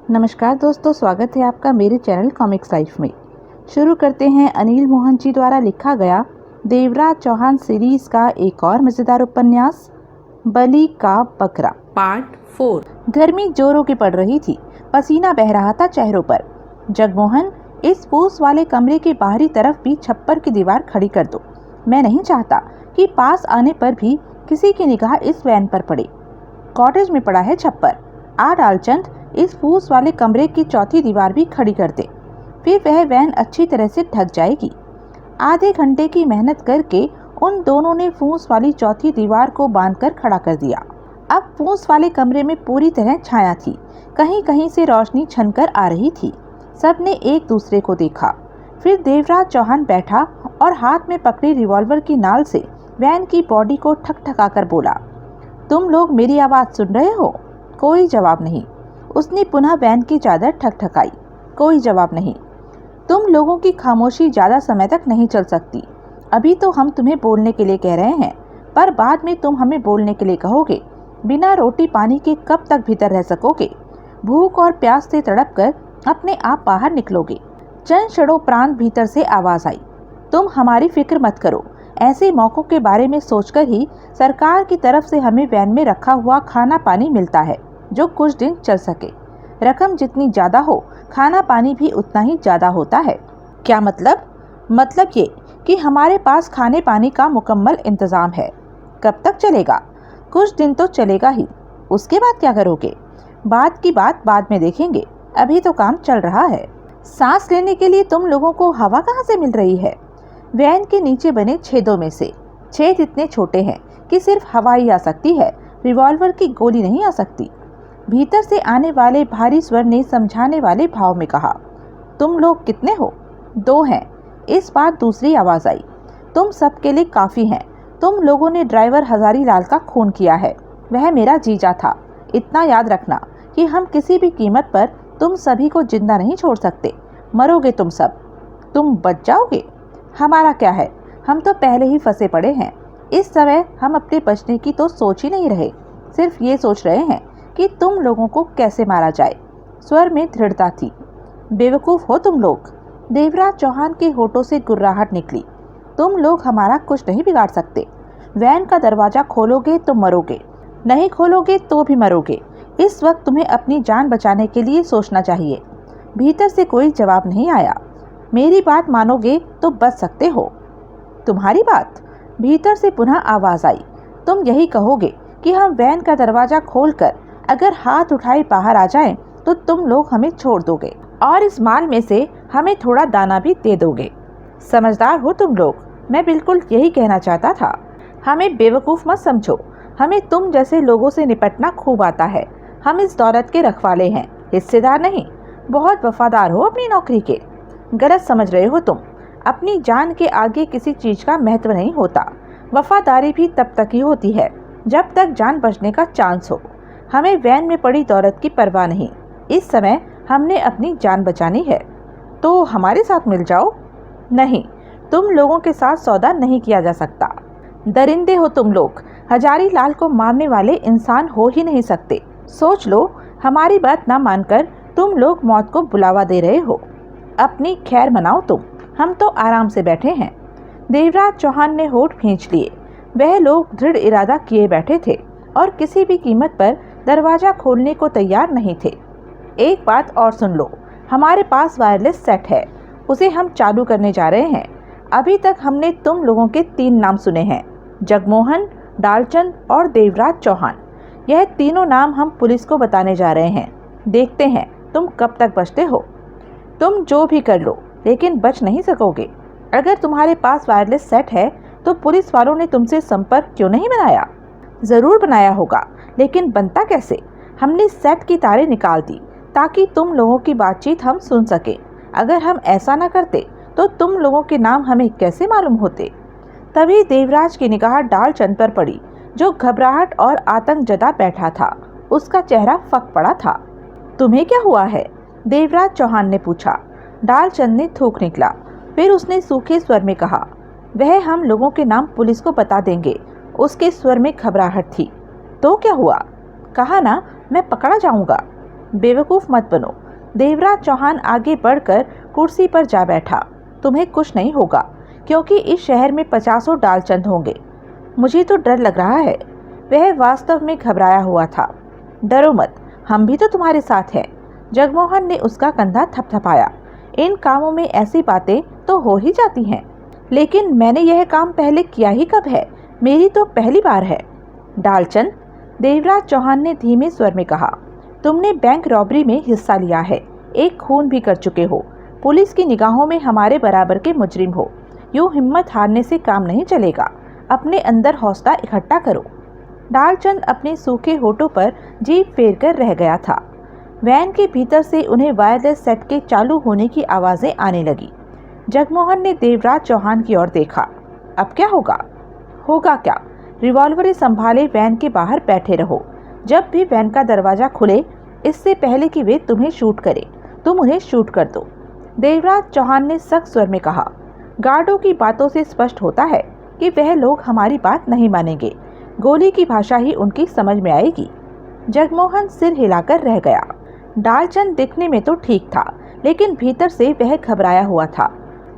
नमस्कार दोस्तों, स्वागत है आपका मेरे चैनल कॉमिक्स लाइफ में। शुरू करते हैं अनिल मोहन जी द्वारा लिखा गया देवराज चौहान सीरीज का एक और मज़ेदार उपन्यास बलि का बकरा पार्ट 4। गर्मी जोरों की पड़ रही थी, पसीना बह रहा था चेहरों पर। जगमोहन, इस फूस वाले कमरे के बाहरी तरफ भी छप्पर की दीवार खड़ी कर दो। मैं नहीं चाहता कि पास आने पर भी किसी की निगाह इस वैन पर पड़े। कॉटेज में पड़ा है छप्पर। आ डालचंद, इस फूस वाले कमरे की चौथी दीवार भी खड़ी कर दे, फिर वह वैन अच्छी तरह से ढक जाएगी। आधे घंटे की मेहनत करके उन दोनों ने फूस वाली चौथी दीवार को बांधकर खड़ा कर दिया। अब फूस वाले कमरे में पूरी तरह छाया थी, कहीं कहीं से रोशनी छनकर आ रही थी। सबने एक दूसरे को देखा। फिर देवराज चौहान बैठा और हाथ में पकड़ी रिवॉल्वर की नाल से वैन की बॉडी को ठकठकाकर बोला, तुम लोग मेरी आवाज़ सुन रहे हो? कोई जवाब नहीं। उसने पुनः वैन की चादर ठकठकाई। कोई जवाब नहीं। तुम लोगों की खामोशी ज़्यादा समय तक नहीं चल सकती। अभी तो हम तुम्हें बोलने के लिए कह रहे हैं, पर बाद में तुम हमें बोलने के लिए कहोगे। बिना रोटी पानी के कब तक भीतर रह सकोगे? भूख और प्यास से तड़प कर अपने आप बाहर निकलोगे। चंद क्षणोपरांत भीतर से आवाज़ आई, तुम हमारी फिक्र मत करो। ऐसे मौक़ों के बारे में सोचकर ही सरकार की तरफ से हमें वैन में रखा हुआ खाना पानी मिलता है, जो कुछ दिन चल सके। रकम जितनी ज़्यादा हो, खाना पानी भी उतना ही ज़्यादा होता है। क्या मतलब? मतलब ये कि हमारे पास खाने पानी का मुकम्मल इंतज़ाम है। कब तक चलेगा? कुछ दिन तो चलेगा ही। उसके बाद क्या करोगे? बात की बात बाद में देखेंगे, अभी तो काम चल रहा है। सांस लेने के लिए तुम लोगों को हवा कहाँ से मिल रही है? वैन के नीचे बने छेदों में से। छेद इतने छोटे हैं कि सिर्फ हवा ही आ सकती है, रिवॉल्वर की गोली नहीं आ सकती। भीतर से आने वाले भारी स्वर ने समझाने वाले भाव में कहा, तुम लोग कितने हो? 2 हैं। इस बार दूसरी आवाज़ आई, तुम सबके लिए काफ़ी हैं। तुम लोगों ने ड्राइवर हजारी लाल का खून किया है। वह मेरा जीजा था। इतना याद रखना कि हम किसी भी कीमत पर तुम सभी को जिंदा नहीं छोड़ सकते। मरोगे तुम सब। तुम बच जाओगे? हमारा क्या है, हम तो पहले ही फंसे पड़े हैं। इस समय हम अपने बचने की तो सोच ही नहीं रहे, सिर्फ ये सोच रहे हैं कि तुम लोगों को कैसे मारा जाए। स्वर में दृढ़ता थी। बेवकूफ़ हो तुम लोग। देवराज चौहान के होठों से गुर्राहट निकली। तुम लोग हमारा कुछ नहीं बिगाड़ सकते। वैन का दरवाज़ा खोलोगे तो मरोगे, नहीं खोलोगे तो भी मरोगे। इस वक्त तुम्हें अपनी जान बचाने के लिए सोचना चाहिए। भीतर से कोई जवाब नहीं आया। मेरी बात मानोगे तो बच सकते हो। तुम्हारी बात? भीतर से पुनः आवाज़ आई, तुम यही कहोगे कि हम वैन का दरवाज़ा खोलकर अगर हाथ उठाए बाहर आ जाएं तो तुम लोग हमें छोड़ दोगे और इस माल में से हमें थोड़ा दाना भी दे दोगे। समझदार हो तुम लोग। मैं बिल्कुल यही कहना चाहता था। हमें बेवकूफ़ मत समझो। हमें तुम जैसे लोगों से निपटना खूब आता है। हम इस दौलत के रखवाले हैं, हिस्सेदार नहीं। बहुत वफादार हो अपनी नौकरी के। गलत समझ रहे हो तुम। अपनी जान के आगे किसी चीज़ का महत्व नहीं होता। वफादारी भी तब तक ही होती है जब तक जान बचने का चांस हो। हमें वैन में पड़ी दौलत की परवाह नहीं। इस समय हमने अपनी जान बचानी है, तो हमारे साथ मिल जाओ। नहीं, तुम लोगों के साथ सौदा नहीं किया जा सकता। दरिंदे हो तुम लोग। हजारी लाल को मारने वाले इंसान हो ही नहीं सकते। सोच लो, हमारी बात ना मानकर तुम लोग मौत को बुलावा दे रहे हो। अपनी खैर मनाओ तुम, हम तो आराम से बैठे हैं। देवराज चौहान ने होठ खींच लिए। वह लोग दृढ़ इरादा किए बैठे थे और किसी भी कीमत पर दरवाज़ा खोलने को तैयार नहीं थे। एक बात और सुन लो, हमारे पास वायरलेस सेट है, उसे हम चालू करने जा रहे हैं। अभी तक हमने तुम लोगों के 3 नाम सुने हैं, जगमोहन, डालचंद और देवराज चौहान। यह तीनों नाम हम पुलिस को बताने जा रहे हैं। देखते हैं तुम कब तक बचते हो। तुम जो भी कर लो, लेकिन बच नहीं सकोगे। अगर तुम्हारे पास वायरलेस सेट है तो पुलिस वालों ने तुमसे संपर्क क्यों नहीं बनाया? ज़रूर बनाया होगा, लेकिन बनता कैसे? हमने सेट की तारें निकाल दी ताकि तुम लोगों की बातचीत हम सुन सके। अगर हम ऐसा न करते तो तुम लोगों के नाम हमें कैसे मालूम होते? तभी देवराज की निगाह डालचंद पर पड़ी, जो घबराहट और आतंक जता बैठा था। उसका चेहरा फक पड़ा था। तुम्हें क्या हुआ है? देवराज चौहान ने पूछा। डालचंद ने थूक निकला। फिर उसने सूखे स्वर में कहा, वह हम लोगों के नाम पुलिस को बता देंगे। उसके स्वर में घबराहट थी। तो क्या हुआ? कहा ना, मैं पकड़ा जाऊंगा। बेवकूफ़ मत बनो। देवराज चौहान आगे बढ़कर कुर्सी पर जा बैठा। तुम्हें कुछ नहीं होगा, क्योंकि इस शहर में 50 डालचंद होंगे। मुझे तो डर लग रहा है। वह वास्तव में घबराया हुआ था। डरो मत, हम भी तो तुम्हारे साथ हैं। जगमोहन ने उसका कंधा थपथपाया। इन कामों में ऐसी बातें तो हो ही जाती हैं, लेकिन मैंने यह काम पहले किया ही कब है? मेरी तो पहली बार है। डालचंद, देवराज चौहान ने धीमे स्वर में कहा, तुमने बैंक रॉबरी में हिस्सा लिया है, एक खून भी कर चुके हो, पुलिस की निगाहों में हमारे बराबर के मुजरिम हो। यूं हिम्मत हारने से काम नहीं चलेगा। अपने अंदर हौसला इकट्ठा करो। डालचंद अपने सूखे होठों पर जीभ फेर कर रह गया था। वैन के भीतर से उन्हें वायरलेस सेट के चालू होने की आवाज़ें आने लगी। जगमोहन ने देवराज चौहान की ओर देखा। अब क्या होगा? होगा क्या? रिवॉल्वरें संभाले वैन के बाहर बैठे रहो। जब भी वैन का दरवाज़ा खुले, इससे पहले कि वे तुम्हें शूट करें, तुम उन्हें शूट कर दो। देवराज चौहान ने सख्त स्वर में कहा। गार्डों की बातों से स्पष्ट होता है कि वह लोग हमारी बात नहीं मानेंगे। गोली की भाषा ही उनकी समझ में आएगी। जगमोहन सिर हिलाकर रह गया। डालचंद दिखने में तो ठीक था, लेकिन भीतर से वह घबराया हुआ था।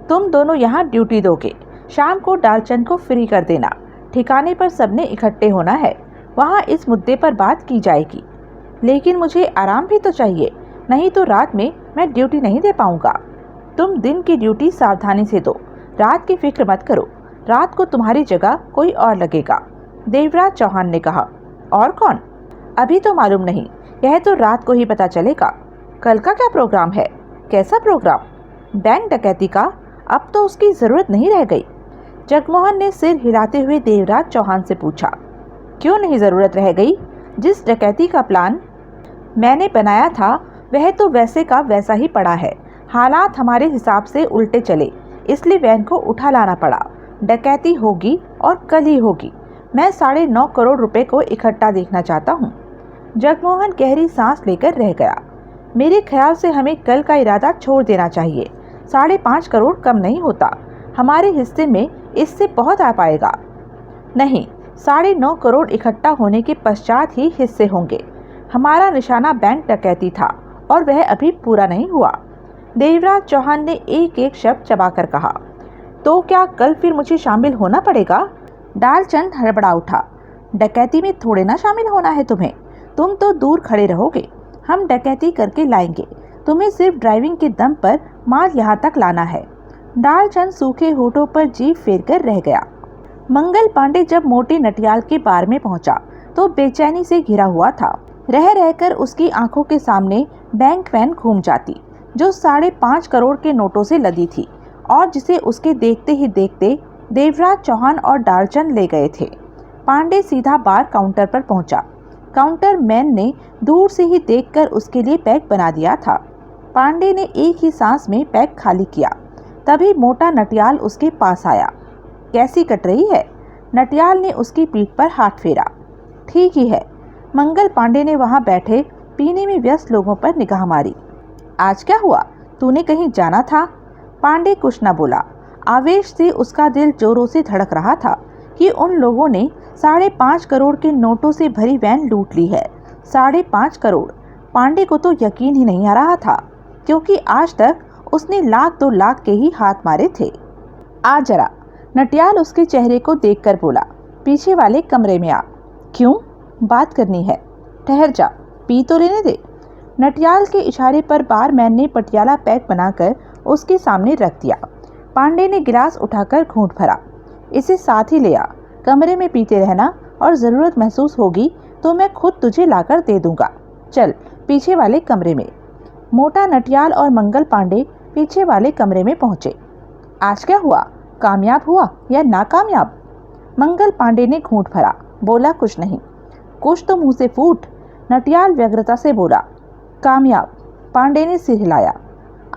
तुम दोनों यहाँ ड्यूटी दोगे। शाम को डालचंद को फ्री कर देना। ठिकाने पर सबने इकट्ठे होना है। वहाँ इस मुद्दे पर बात की जाएगी। लेकिन मुझे आराम भी तो चाहिए, नहीं तो रात में मैं ड्यूटी नहीं दे पाऊंगा। तुम दिन की ड्यूटी सावधानी से दो, रात की फिक्र मत करो। रात को तुम्हारी जगह कोई और लगेगा। देवराज चौहान ने कहा। और कौन? अभी तो मालूम नहीं, यह तो रात को ही पता चलेगा। कल का क्या प्रोग्राम है? कैसा प्रोग्राम? बैंक डकैती का? अब तो उसकी ज़रूरत नहीं रह गई। जगमोहन ने सिर हिलाते हुए देवराज चौहान से पूछा। क्यों नहीं ज़रूरत रह गई? जिस डकैती का प्लान मैंने बनाया था, वह तो वैसे का वैसा ही पड़ा है। हालात हमारे हिसाब से उल्टे चले, इसलिए वैन को उठा लाना पड़ा। डकैती होगी और कल ही होगी। मैं 9.5 करोड़ रुपए को इकट्ठा देखना चाहता हूँ। जगमोहन गहरी सांस लेकर रह गया। मेरे ख्याल से हमें कल का इरादा छोड़ देना चाहिए। 5.5 करोड़ कम नहीं होता। हमारे हिस्से में इससे बहुत आ पाएगा। नहीं, 9.5 करोड़ इकट्ठा होने के पश्चात ही हिस्से होंगे। हमारा निशाना बैंक डकैती था और वह अभी पूरा नहीं हुआ। देवराज चौहान ने एक एक शब्द चबाकर कहा। तो क्या कल फिर मुझे शामिल होना पड़ेगा? डालचंद हड़बड़ा उठा। डकैती में थोड़े ना शामिल होना है तुम्हें। तुम तो दूर खड़े रहोगे। हम डकैती करके लाएंगे। तुम्हें सिर्फ ड्राइविंग के दम पर माल यहाँ तक लाना है। डालचंद सूखे होठों पर जीभ फेर कर रह गया। मंगल पांडे जब मोटे नटियाल के बार में पहुंचा तो बेचैनी से घिरा हुआ था। रह रहकर उसकी आंखों के सामने बैंक वैन घूम जाती, जो 5.5 करोड़ के नोटों से लदी थी और जिसे उसके देखते ही देखते देवराज चौहान और डालचंद ले गए थे। पांडे सीधा बार काउंटर पर पहुंचा। काउंटर मैन ने दूर से ही देखकर उसके लिए पैक बना दिया था। पांडे ने एक ही सांस में पैक खाली किया। तभी मोटा नटियाल उसके पास आया। कैसी कट रही है? नटियाल ने उसकी पीठ पर हाथ फेरा। ठीक ही है। मंगल पांडे ने वहां बैठे पीने में व्यस्त लोगों पर निगाह मारी। आज क्या हुआ? तूने कहीं जाना था? पांडे कुछ न बोला। आवेश से उसका दिल जोरों से धड़क रहा था कि उन लोगों ने 5.5 करोड़ के नोटों से भरी वैन लूट ली है। 5.5 करोड़! पांडे को तो यकीन ही नहीं आ रहा था, क्योंकि आज तक उसने 1-2 लाख के ही हाथ मारे थे। आ जरा। नटियाल उसके चेहरे को देखकर बोला। पीछे वाले कमरे में आ। क्यों? बात करनी है। ठहर जा, पी तो लेने दे। नटियाल के इशारे पर बारमैन ने पटियाला पैक बनाकर उसके सामने रख दिया। पांडे ने गिलास उठाकर घूंट भरा। इसे साथ ही ले आ। कमरे में पीते रहना, और ज़रूरत महसूस होगी तो मैं खुद तुझे लाकर दे दूंगा। चल पीछे वाले कमरे में। मोटा नटियाल और मंगल पांडे पीछे वाले कमरे में पहुंचे। आज क्या हुआ? कामयाब हुआ या नाकामयाब? मंगल पांडे ने घूंट भरा। बोला कुछ नहीं। कुछ तो मुंह से फूट। नटियाल व्यग्रता से बोला। कामयाब। पांडे ने सिर हिलाया।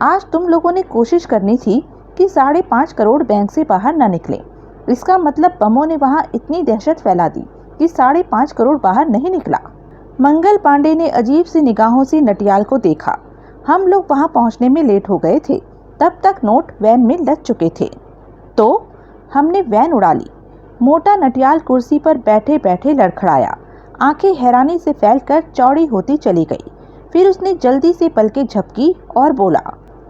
आज तुम लोगों ने कोशिश करनी थी कि 5.5 करोड़ बैंक से बाहर न निकले। इसका मतलब बमों ने वहां इतनी दहशत फैला दी कि 5.5 करोड़ बाहर नहीं निकला। मंगल पांडे ने अजीब सी निगाहों से नटियाल को देखा। हम लोग वहां पहुंचने में लेट हो गए थे, तब तक नोट वैन में लग चुके थे। तो हमने वैन उड़ा ली। मोटा नटियाल कुर्सी पर बैठे बैठे लड़खड़ाया। आंखें हैरानी से फैलकर चौड़ी होती चली गई। फिर उसने जल्दी से पलकें झपकी और बोला,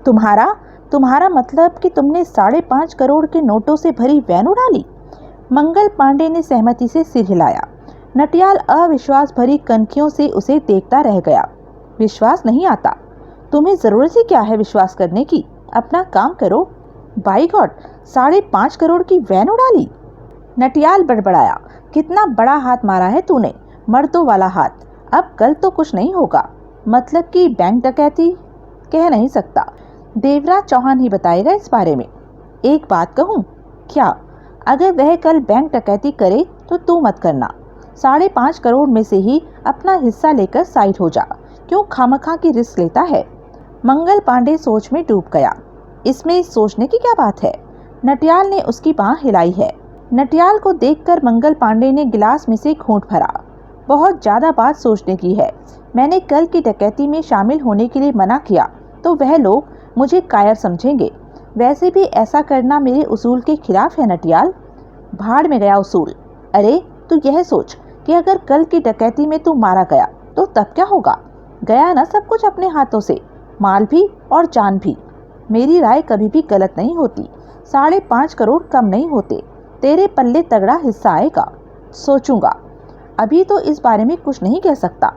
तुम्हारा मतलब कि तुमने 5.5 करोड़ के नोटों से भरी वैन उड़ा ली? मंगल पांडे ने सहमति से सिर हिलाया। नटियाल अविश्वास भरी कनखियों से उसे देखता रह गया। विश्वास नहीं आता? तुम्हें जरूरत ही क्या है विश्वास करने की? अपना काम करो। बाई गॉड, 5.5 करोड़ की वैन उड़ा ली? नटियाल बड़बड़ाया, कितना बड़ा हाथ मारा है तूने, मर्दों वाला हाथ। अब कल तो कुछ नहीं होगा। मतलब कि बैंक डकैती? कह नहीं सकता, देवराज चौहान ही बताएगा इस बारे में। एक बात कहूँ? क्या? अगर वह कल बैंक डकैती करे तो तू मत करना। 5.5 करोड़ में से ही अपना हिस्सा लेकर साइड हो जा। क्यों खामखा की रिस्क लेता है? मंगल पांडे सोच में डूब गया। इसमें सोचने की क्या बात है? नटियाल ने उसकी बांह हिलाई है। नटियाल को देखकर मंगल पांडे ने गिलास में से घूंट भरा। बहुत ज्यादा बात सोचने की है। मैंने कल की डकैती में शामिल होने के लिए मना किया तो वह लोग मुझे कायर समझेंगे। वैसे भी ऐसा करना मेरे उसूल के खिलाफ है नटियाल। भाड़ में गया उसूल। अरे तू यह सोच कि अगर कल की डकैती में तू मारा गया तो तब क्या होगा? गया ना सब कुछ अपने हाथों से, माल भी और जान भी। मेरी राय कभी भी गलत नहीं होती। 5.5 करोड़ कम नहीं होते। तेरे पल्ले तगड़ा हिस्सा आएगा। सोचूंगा। अभी तो इस बारे में कुछ नहीं कह सकता।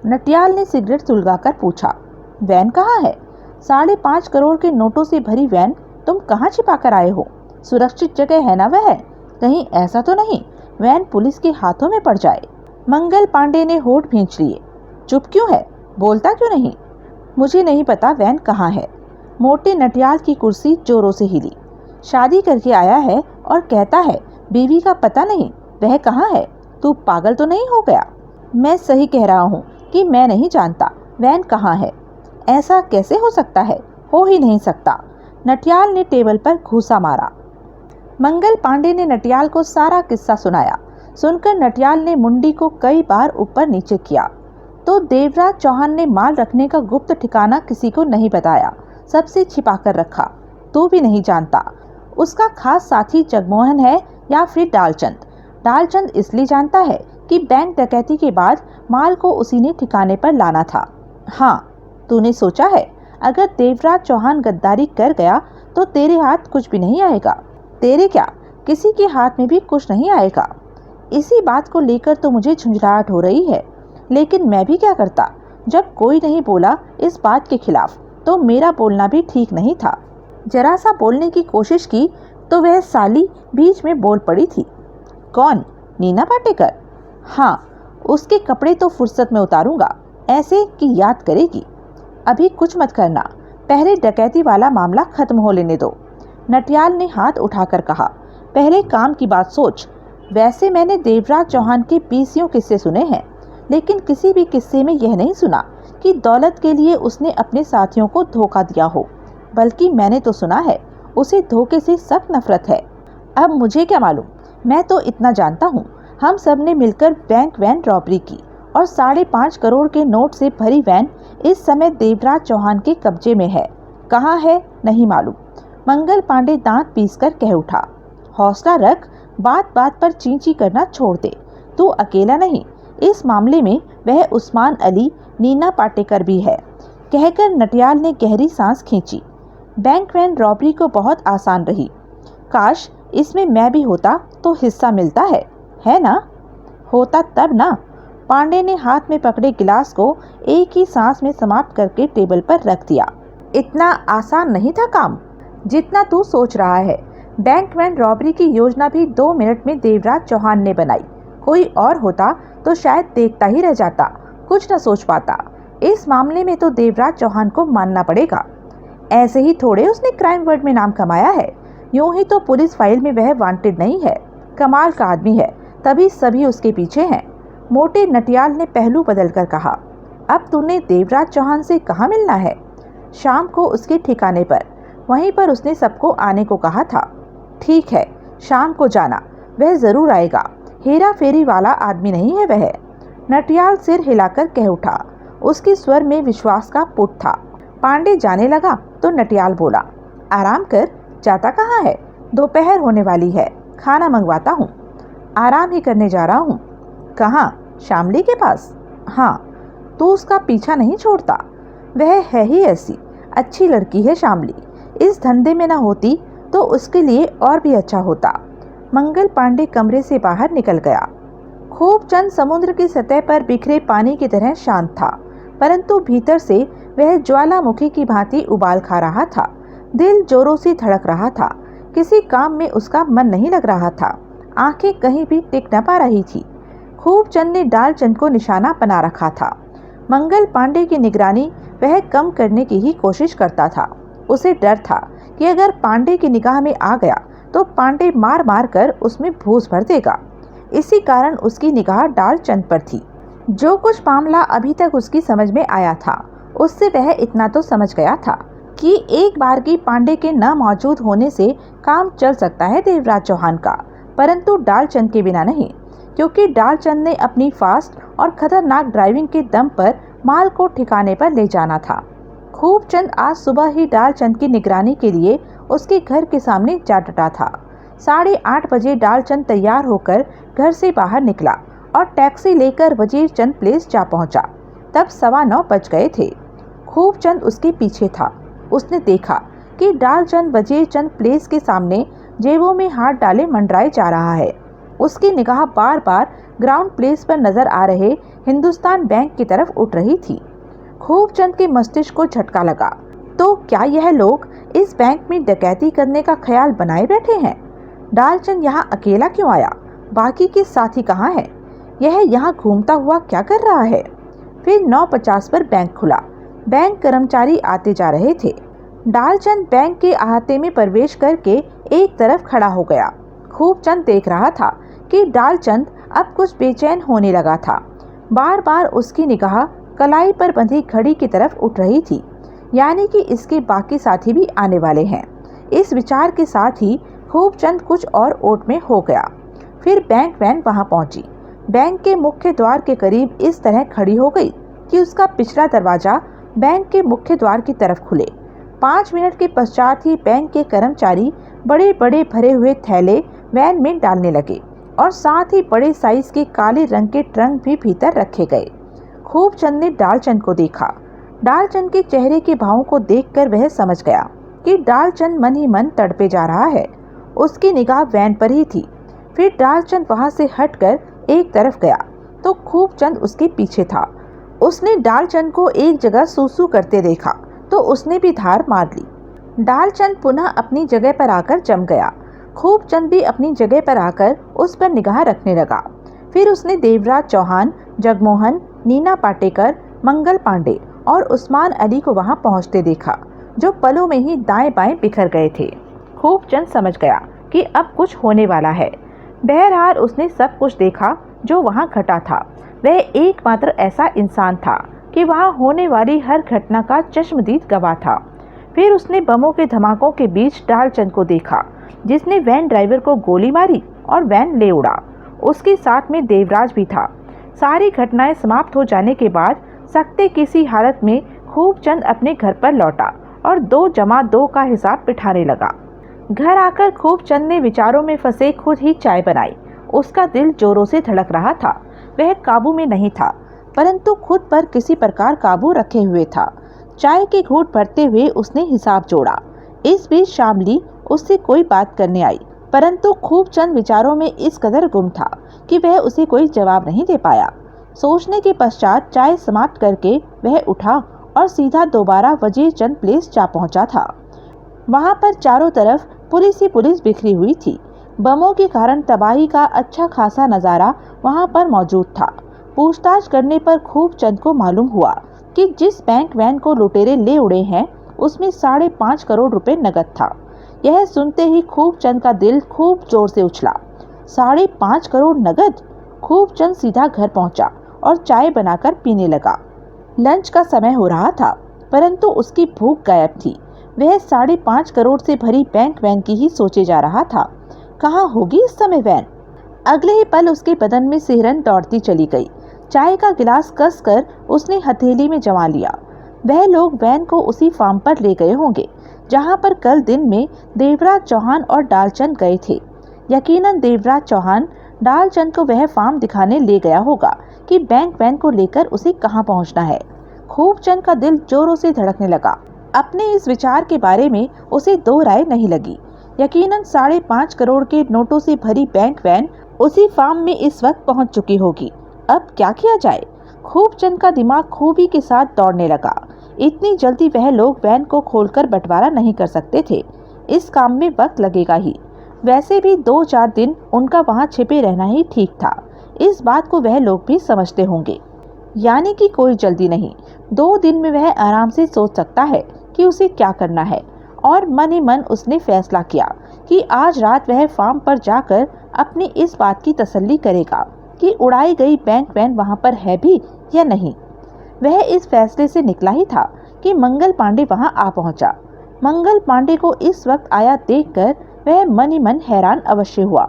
नटियाल ने सिगरेट सुलगाकर पूछा, वैन कहाँ है? 5.5 करोड़ के नोटों से भरी वैन तुम कहाँ छिपा कर आए हो? सुरक्षित जगह है ना वह? कहीं ऐसा तो नहीं वैन पुलिस के हाथों में पड़ जाए? मंगल पांडे ने होठ भींच लिए। चुप क्यों है? बोलता क्यों नहीं? मुझे नहीं पता वैन कहाँ है। मोटे नटियाल की कुर्सी जोरों से हिली। शादी करके आया है और कहता है बीवी का पता नहीं, वह कहाँ है? तू पागल तो नहीं हो गया? मैं सही कह रहा हूँ कि मैं नहीं जानता वैन कहाँ है। ऐसा कैसे हो सकता है? हो ही नहीं सकता। नटियाल ने टेबल पर घूंसा मारा। मंगल पांडे ने नटियाल को सारा किस्सा सुनाया। सुनकर नटियाल ने मुंडी को कई बार ऊपर नीचे किया। तो देवराज चौहान ने माल रखने का गुप्त ठिकाना किसी को नहीं बताया, सबसे छिपा कर रखा। तू भी नहीं जानता। उसका खास साथी जगमोहन है या फिर डालचंद? डालचंद इसलिए जानता है कि बैंक डकैती के बाद माल को उसी ने ठिकाने पर लाना था। हाँ, तूने सोचा है अगर देवराज चौहान गद्दारी कर गया तो तेरे हाथ कुछ भी नहीं आएगा? तेरे क्या, किसी के हाथ में भी कुछ नहीं आएगा। इसी बात को लेकर तो मुझे झुंझलाहट हो रही है, लेकिन मैं भी क्या करता। जब कोई नहीं बोला इस बात के खिलाफ तो मेरा बोलना भी ठीक नहीं था। जरा सा बोलने की कोशिश की तो वह साली बीच में बोल पड़ी थी। कौन? नीना पाटेकर? हाँ, उसके कपड़े तो फुर्सत में उतारूंगा, ऐसे कि याद करेगी। अभी कुछ मत करना, पहले डकैती वाला मामला खत्म हो लेने दो। नटियाल ने हाथ उठाकर कहा, पहले काम की बात सोच। वैसे मैंने देवराज चौहान के 20 किस्से सुने हैं, लेकिन किसी भी किस्से में यह नहीं सुना कि दौलत के लिए उसने अपने साथियों को धोखा दिया हो। बल्कि मैंने तो सुना है उसे धोखे से सख्त नफरत है। अब मुझे क्या मालूम, मैं तो इतना जानता हूँ, हम सब ने मिलकर बैंक वैन रॉबरी की और 5.5 करोड़ के नोट से भरी वैन इस समय देवराज चौहान के कब्जे में है। कहाँ है नहीं मालूम। मंगल पांडे दांत पीसकर कह उठा, हौसला रख, बात बात पर चींची करना छोड़ दे। तू अकेला नहीं, इस मामले में वह उस्मान अली, नीना पाटेकर भी है। कहकर नटियाल ने गहरी सांस खींची। बैंक वैन रॉबरी को बहुत आसान रही। काश इसमें मैं भी होता तो हिस्सा मिलता है ना? होता तब ना। पांडे ने हाथ में पकड़े गिलास को एक ही सांस में समाप्त करके टेबल पर रख दिया। इतना आसान नहीं था काम जितना तू सोच रहा है। बैंक वैन रॉबरी की योजना भी 2 मिनट में देवराज चौहान ने बनाई। कोई और होता तो शायद देखता ही रह जाता, कुछ न सोच पाता। इस मामले में तो देवराज चौहान को मानना पड़ेगा। ऐसे ही थोड़े उसने क्राइम वर्ड में नाम कमाया है। यूं ही तो पुलिस फाइल में वह वांटेड नहीं है। कमाल का आदमी है, तभी सभी उसके पीछे हैं। मोटे नटियाल ने पहलू बदलकर कहा, अब तूने देवराज चौहान से कहाँ मिलना है? शाम को उसके ठिकाने पर, वहीं पर उसने सबको आने को कहा था। ठीक है, शाम को जाना, वह जरूर आएगा। हेरा फेरी वाला आदमी नहीं है वह। नटियाल सिर हिलाकर कह उठा। उसके स्वर में विश्वास का पुट था। पांडे जाने लगा तो नटियाल बोला, आराम कर, जाता कहाँ है? दोपहर होने वाली है, खाना मंगवाता हूँ। आराम ही करने जा रहा हूँ। कहाँ? शामली के पास? हाँ। तो उसका पीछा नहीं छोड़ता। वह है ही ऐसी अच्छी लड़की है शामली। इस धंधे में न होती तो उसके लिए और भी अच्छा होता। मंगल पांडे कमरे से बाहर निकल गया। खूबचंद समुद्र की सतह पर बिखरे पानी की तरह शांत था, परंतु भीतर से वह ज्वालामुखी की भांति उबाल खा रहा था। दिल जोरों से धड़क रहा था। किसी काम में उसका मन नहीं लग रहा था। आंखें कहीं भी टिक न पा रही थी। खूबचंद ने डालचंद को निशाना बना रखा था। मंगल पांडे की निगरानी वह कम करने की ही कोशिश करता था। उसे डर था कि अगर पांडे की निगाह में आ गया तो पांडे मार मार कर उसमें भूस भर देगा। इसी कारण उसकी निगाह डालचंद पर थी। जो कुछ मामला अभी तक उसकी समझ में आया था, उससे वह इतना तो समझ गया था कि एक बार की पांडे के न मौजूद होने से काम चल सकता है देवराज चौहान का, परंतु डालचंद के बिना नहीं, क्योंकि डालचंद ने अपनी फास्ट और खतरनाक ड्राइविंग के दम पर माल को ठिकाने पर ले जाना था। खूबचंद आज सुबह ही डालचंद की निगरानी के लिए उसके घर के सामने जा डटा था। 8:30 बजे डालचंद तैयार होकर घर से बाहर निकला और टैक्सी लेकर वजीरचंद प्लेस जा पहुंचा। तब 9:15 बज गए थे। खूबचंद उसके पीछे था। उसने देखा कि डालचंद वजीरचंद प्लेस के सामने जेबों में हाथ डाले मंडराए जा रहा है। उसकी निगाह बार बार ग्राउंड प्लेस पर नजर आ रहे हिंदुस्तान बैंक की तरफ उठ रही थी। खूबचंद के मस्तिष्क को झटका लगा। तो क्या यह लोग इस बैंक में डकैती करने का ख्याल बनाए बैठे हैं? डालचंद यहाँ अकेला क्यों आया? बाकी के साथी कहाँ हैं? यह यहाँ घूमता हुआ क्या कर रहा है? फिर 9:50 पर बैंक खुला। बैंक कर्मचारी आते जा रहे थे। डालचंद बैंक के अहाते में प्रवेश करके एक तरफ खड़ा हो गया। खूबचंद देख रहा था कि डालचंद अब कुछ बेचैन होने लगा था। बार बार उसकी निगाह कलाई पर बंधी घड़ी की तरफ उठ रही थी, यानी कि इसके बाकी साथी भी आने वाले हैं। इस विचार के साथ ही खूबचंद कुछ और ओट में हो गया। फिर बैंक वैन वहां पहुंची। बैंक के मुख्य द्वार के करीब इस तरह खड़ी हो गई कि उसका पिछला दरवाजा बैंक के मुख्य द्वार की तरफ खुले। 5 मिनट के पश्चात ही बैंक के कर्मचारी बड़े बड़े भरे हुए थैले वैन में डालने लगे और साथ ही बड़े साइज के काले रंग के ट्रंक भी भीतर रखे गए। खूबचंद ने डालचंद को देखा। डालचंद के चेहरे के भावों को देखकर वह समझ गया कि डालचंद मन ही मन तड़पे जा रहा है। उसकी निगाह वैन पर ही थी। फिर डालचंद वहां से हटकर एक तरफ गया तो खूबचंद उसके पीछे था। उसने डालचंद को एक जगह सूसू करते देखा तो उसने भी धार मार ली। डालचंद पुनः अपनी जगह पर आकर जम गया। खूबचंद भी अपनी जगह पर आकर उस पर निगाह रखने लगा। फिर उसने देवराज चौहान, जगमोहन, नीना पाटेकर, मंगल पांडे और उस्मान अली को वहां पहुंचते देखा, जो पलों में ही दाएं बाएं बिखर गए थे। खूबचंद समझ गया कि अब कुछ होने वाला है। बहरहाल उसने सब कुछ देखा जो वहां घटा था। वह एकमात्र ऐसा इंसान था कि वहां होने वाली हर घटना का चश्मदीद गवाह था। फिर उसने बमों के धमाकों के बीच डालचंद को देखा, जिसने वैन ड्राइवर को गोली मारी और वैन ले उड़ा। उसके साथ में देवराज भी था। सारी घटनाएं समाप्त हो जाने के बाद सख्ते किसी हालत में खूबचंद अपने घर पर लौटा और 2 जमा 2 का हिसाब बिठाने लगा। घर आकर खूबचंद ने विचारों में फंसे खुद ही चाय बनाई। उसका दिल जोरों से धड़क रहा था। वह काबू में नहीं था, परंतु खुद पर किसी प्रकार काबू रखे हुए था। चाय के घूंट भरते हुए उसने हिसाब जोड़ा। इस बीच शामली उससे कोई बात करने आई, परंतु खूबचंद विचारों में इस कदर गुम था कि वह उसे कोई जवाब नहीं दे पाया। सोचने के पश्चात चाय समाप्त करके वह उठा और सीधा दोबारा वजीरचंद प्लेस जा पहुंचा था। वहां पर चारों तरफ पुलिस ही पुलिस बिखरी हुई थी। बमों के कारण तबाही का अच्छा खासा नज़ारा वहां पर मौजूद था। पूछताछ करने पर खूबचंद को मालूम हुआ कि जिस बैंक वैन को लुटेरे ले उड़े हैं उसमें 5.5 करोड़ रुपए नकद था। यह सुनते ही खूबचंद का दिल खूब जोर से उछला। 5.5 करोड़ नकद! खूबचंद सीधा घर पहुंचा और चाय बनाकर पीने लगा। लंच का समय हो रहा था, परंतु उसकी भूख गायब थी। वह 5.5 करोड़ से भरी बैंक वैन की ही सोचे जा रहा था। कहाँ होगी इस समय वैन? अगले ही पल उसके बदन में सिहरन दौड़ती चली गई। चाय का गिलास कसकर उसने हथेली में जमा लिया। वह लोग वैन को उसी फार्म पर ले गए होंगे जहां पर कल दिन में देवराज चौहान और डालचंद गए थे। यकीनन देवराज चौहान डालचंद को वह फार्म दिखाने ले गया होगा कि बैंक वैन को लेकर उसे कहाँ पहुँचना है। खूबचंद का दिल जोरों से धड़कने लगा। अपने इस विचार के बारे में उसे दो राय नहीं लगी। यकीनन 5.5 करोड़ के नोटों से भरी बैंक वैन उसी फार्म में इस वक्त पहुंच चुकी होगी। अब क्या किया जाए? खूबचंद का दिमाग खूबी के साथ दौड़ने लगा। इतनी जल्दी वह लोग वैन को खोलकर बंटवारा नहीं कर सकते थे। इस काम में वक्त लगेगा ही। वैसे भी 2-4 दिन उनका वहां छिपे रहना ही ठीक था। इस बात को वह लोग भी समझते होंगे। यानी कि कोई जल्दी नहीं। 2 दिन में वह आराम से सोच सकता है कि उसे क्या करना है। और मन ही मन उसने फैसला किया कि आज रात वह फार्म पर जाकर अपनी इस बात की तसल्ली करेगा कि उड़ाई गई बैंक वैन वहां पर है भी या नहीं। वह इस फैसले से निकला ही था कि मंगल पांडे वहां आ पहुंचा। मंगल पांडे को इस वक्त आया देखकर वह मन ही मन हैरान अवश्य हुआ,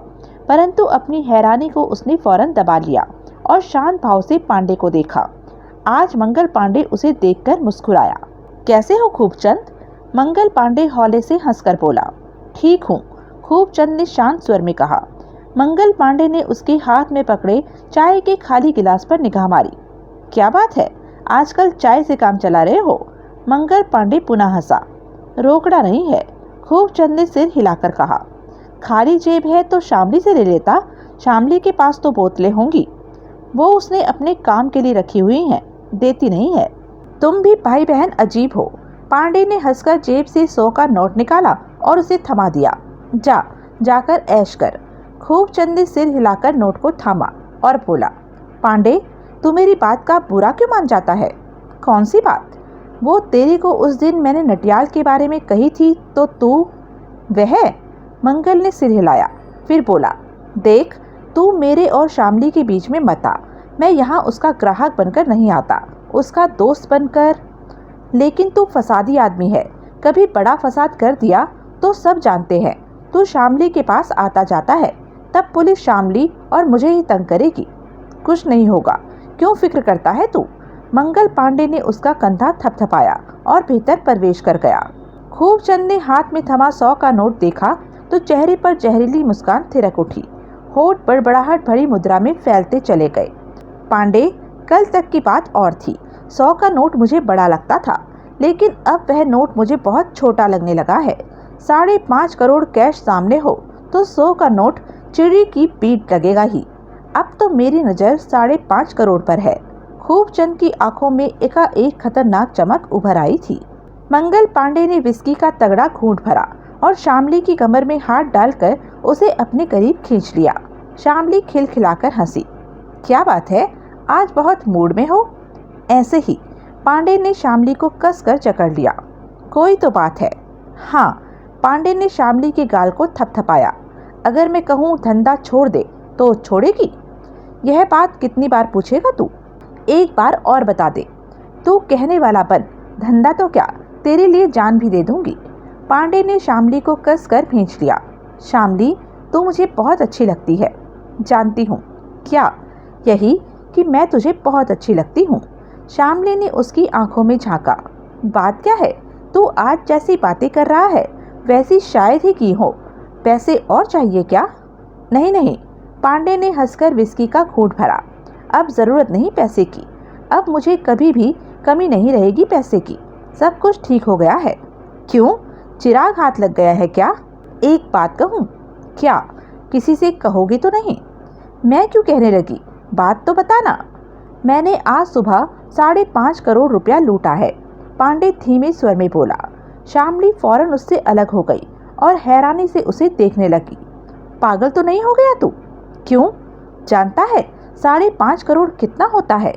परंतु अपनी हैरानी को उसने फौरन दबा लिया और शांत भाव से पांडे को देखा। आज मंगल पांडे उसे देखकर मुस्कुराया। कैसे हो खूबचंद? मंगल पांडे हौले से हंसकर बोला। ठीक हूँ, खूबचंद ने शांत स्वर में कहा। मंगल पांडे ने उसके हाथ में पकड़े चाय के खाली गिलास पर निगाह मारी। क्या बात है, आजकल चाय से काम चला रहे हो? मंगल पांडे पुनः हंसा। रोकड़ा नहीं है, खूबचंद ने सिर हिलाकर कहा। खाली जेब है तो शामली से ले लेता। शामली के पास तो बोतलें होंगी। वो उसने अपने काम के लिए रखी हुई हैं, देती नहीं है। तुम भी भाई बहन अजीब हो। पांडे ने हंसकर जेब से 100 का नोट निकाला और उसे थमा दिया। जाकर ऐश कर। खूबचंद ने सिर हिलाकर नोट को थामा और बोला। पांडे, तू मेरी बात का बुरा क्यों मान जाता है? कौन सी बात? वो तेरी को उस दिन मैंने नटियाल के बारे में कही थी तो तू वह? मंगल ने सिर हिलाया, फिर बोला। देख, तू मेरे और शामली के बीच में मत आ। मैं यहाँ उसका ग्राहक बनकर नहीं आता, उसका दोस्त बनकर। लेकिन तू फसादी आदमी है। कभी बड़ा फसाद कर दिया तो सब जानते हैं। तू शामली के पास आता जाता है, तब पुलिस शामली और मुझे ही तंग करेगी। कुछ नहीं होगा, क्यों फिक्र करता है तू? मंगल पांडे ने उसका कंधा थपथपाया और भीतर प्रवेश कर गया। खूबचंद ने हाथ में थमा 100 का नोट देखा तो चेहरे पर जहरीली मुस्कान थिरक उठी। होठ बड़बड़ाहट भरी मुद्रा में फैलते चले गए। पांडे, कल तक की बात और थी। 100 का नोट मुझे बड़ा लगता था, लेकिन अब वह नोट मुझे बहुत छोटा लगने लगा है। 5.5 करोड़ कैश सामने हो तो 100 का नोट चिड़ी की पीठ लगेगा ही। अब तो मेरी नज़र 5.5 करोड़ पर है। खूबचंद की आंखों में एकाएक खतरनाक चमक उभर आई थी। मंगल पांडे ने विस्की का तगड़ा घूंट भरा और शामली की कमर में हाथ डालकर उसे अपने करीब खींच लिया। शामली खिलखिलाकर हंसी। क्या बात है, आज बहुत मूड में हो? ऐसे ही। पांडे ने शामली को कसकर जकड़ लिया। कोई तो बात है? हाँ। पांडे ने शामली के गाल को थपथपाया। अगर मैं कहूँ धंधा छोड़ दे तो छोड़ेगी? यह बात कितनी बार पूछेगा तू? एक बार और बता दे। तू कहने वाला बन। धंधा तो क्या, तेरे लिए जान भी दे दूंगी। पांडे ने शामली को कसकर खींच लिया। शामली, तू मुझे बहुत अच्छी लगती है। जानती हूँ। क्या? यही कि मैं तुझे बहुत अच्छी लगती हूँ। शामली ने उसकी आंखों में झांका। बात क्या है? तू आज जैसी बातें कर रहा है वैसी शायद ही की हो। पैसे और चाहिए क्या? नहीं नहीं। पांडे ने हंसकर विस्की का घूंट भरा। अब ज़रूरत नहीं पैसे की। अब मुझे कभी भी कमी नहीं रहेगी पैसे की। सब कुछ ठीक हो गया है। क्यों? चिराग हाथ लग गया है क्या? एक बात कहूँ? क्या? किसी से कहोगी तो नहीं? मैं क्यों कहने लगी? बात तो बताना। मैंने आज सुबह 5.5 करोड़ रुपया लूटा है। पांडे धीमे स्वर में बोला। शामली फौरन उससे अलग हो गई और हैरानी से उसे देखने लगी। पागल तो नहीं हो गया तू? क्यों? जानता है 5.5 करोड़ कितना होता है?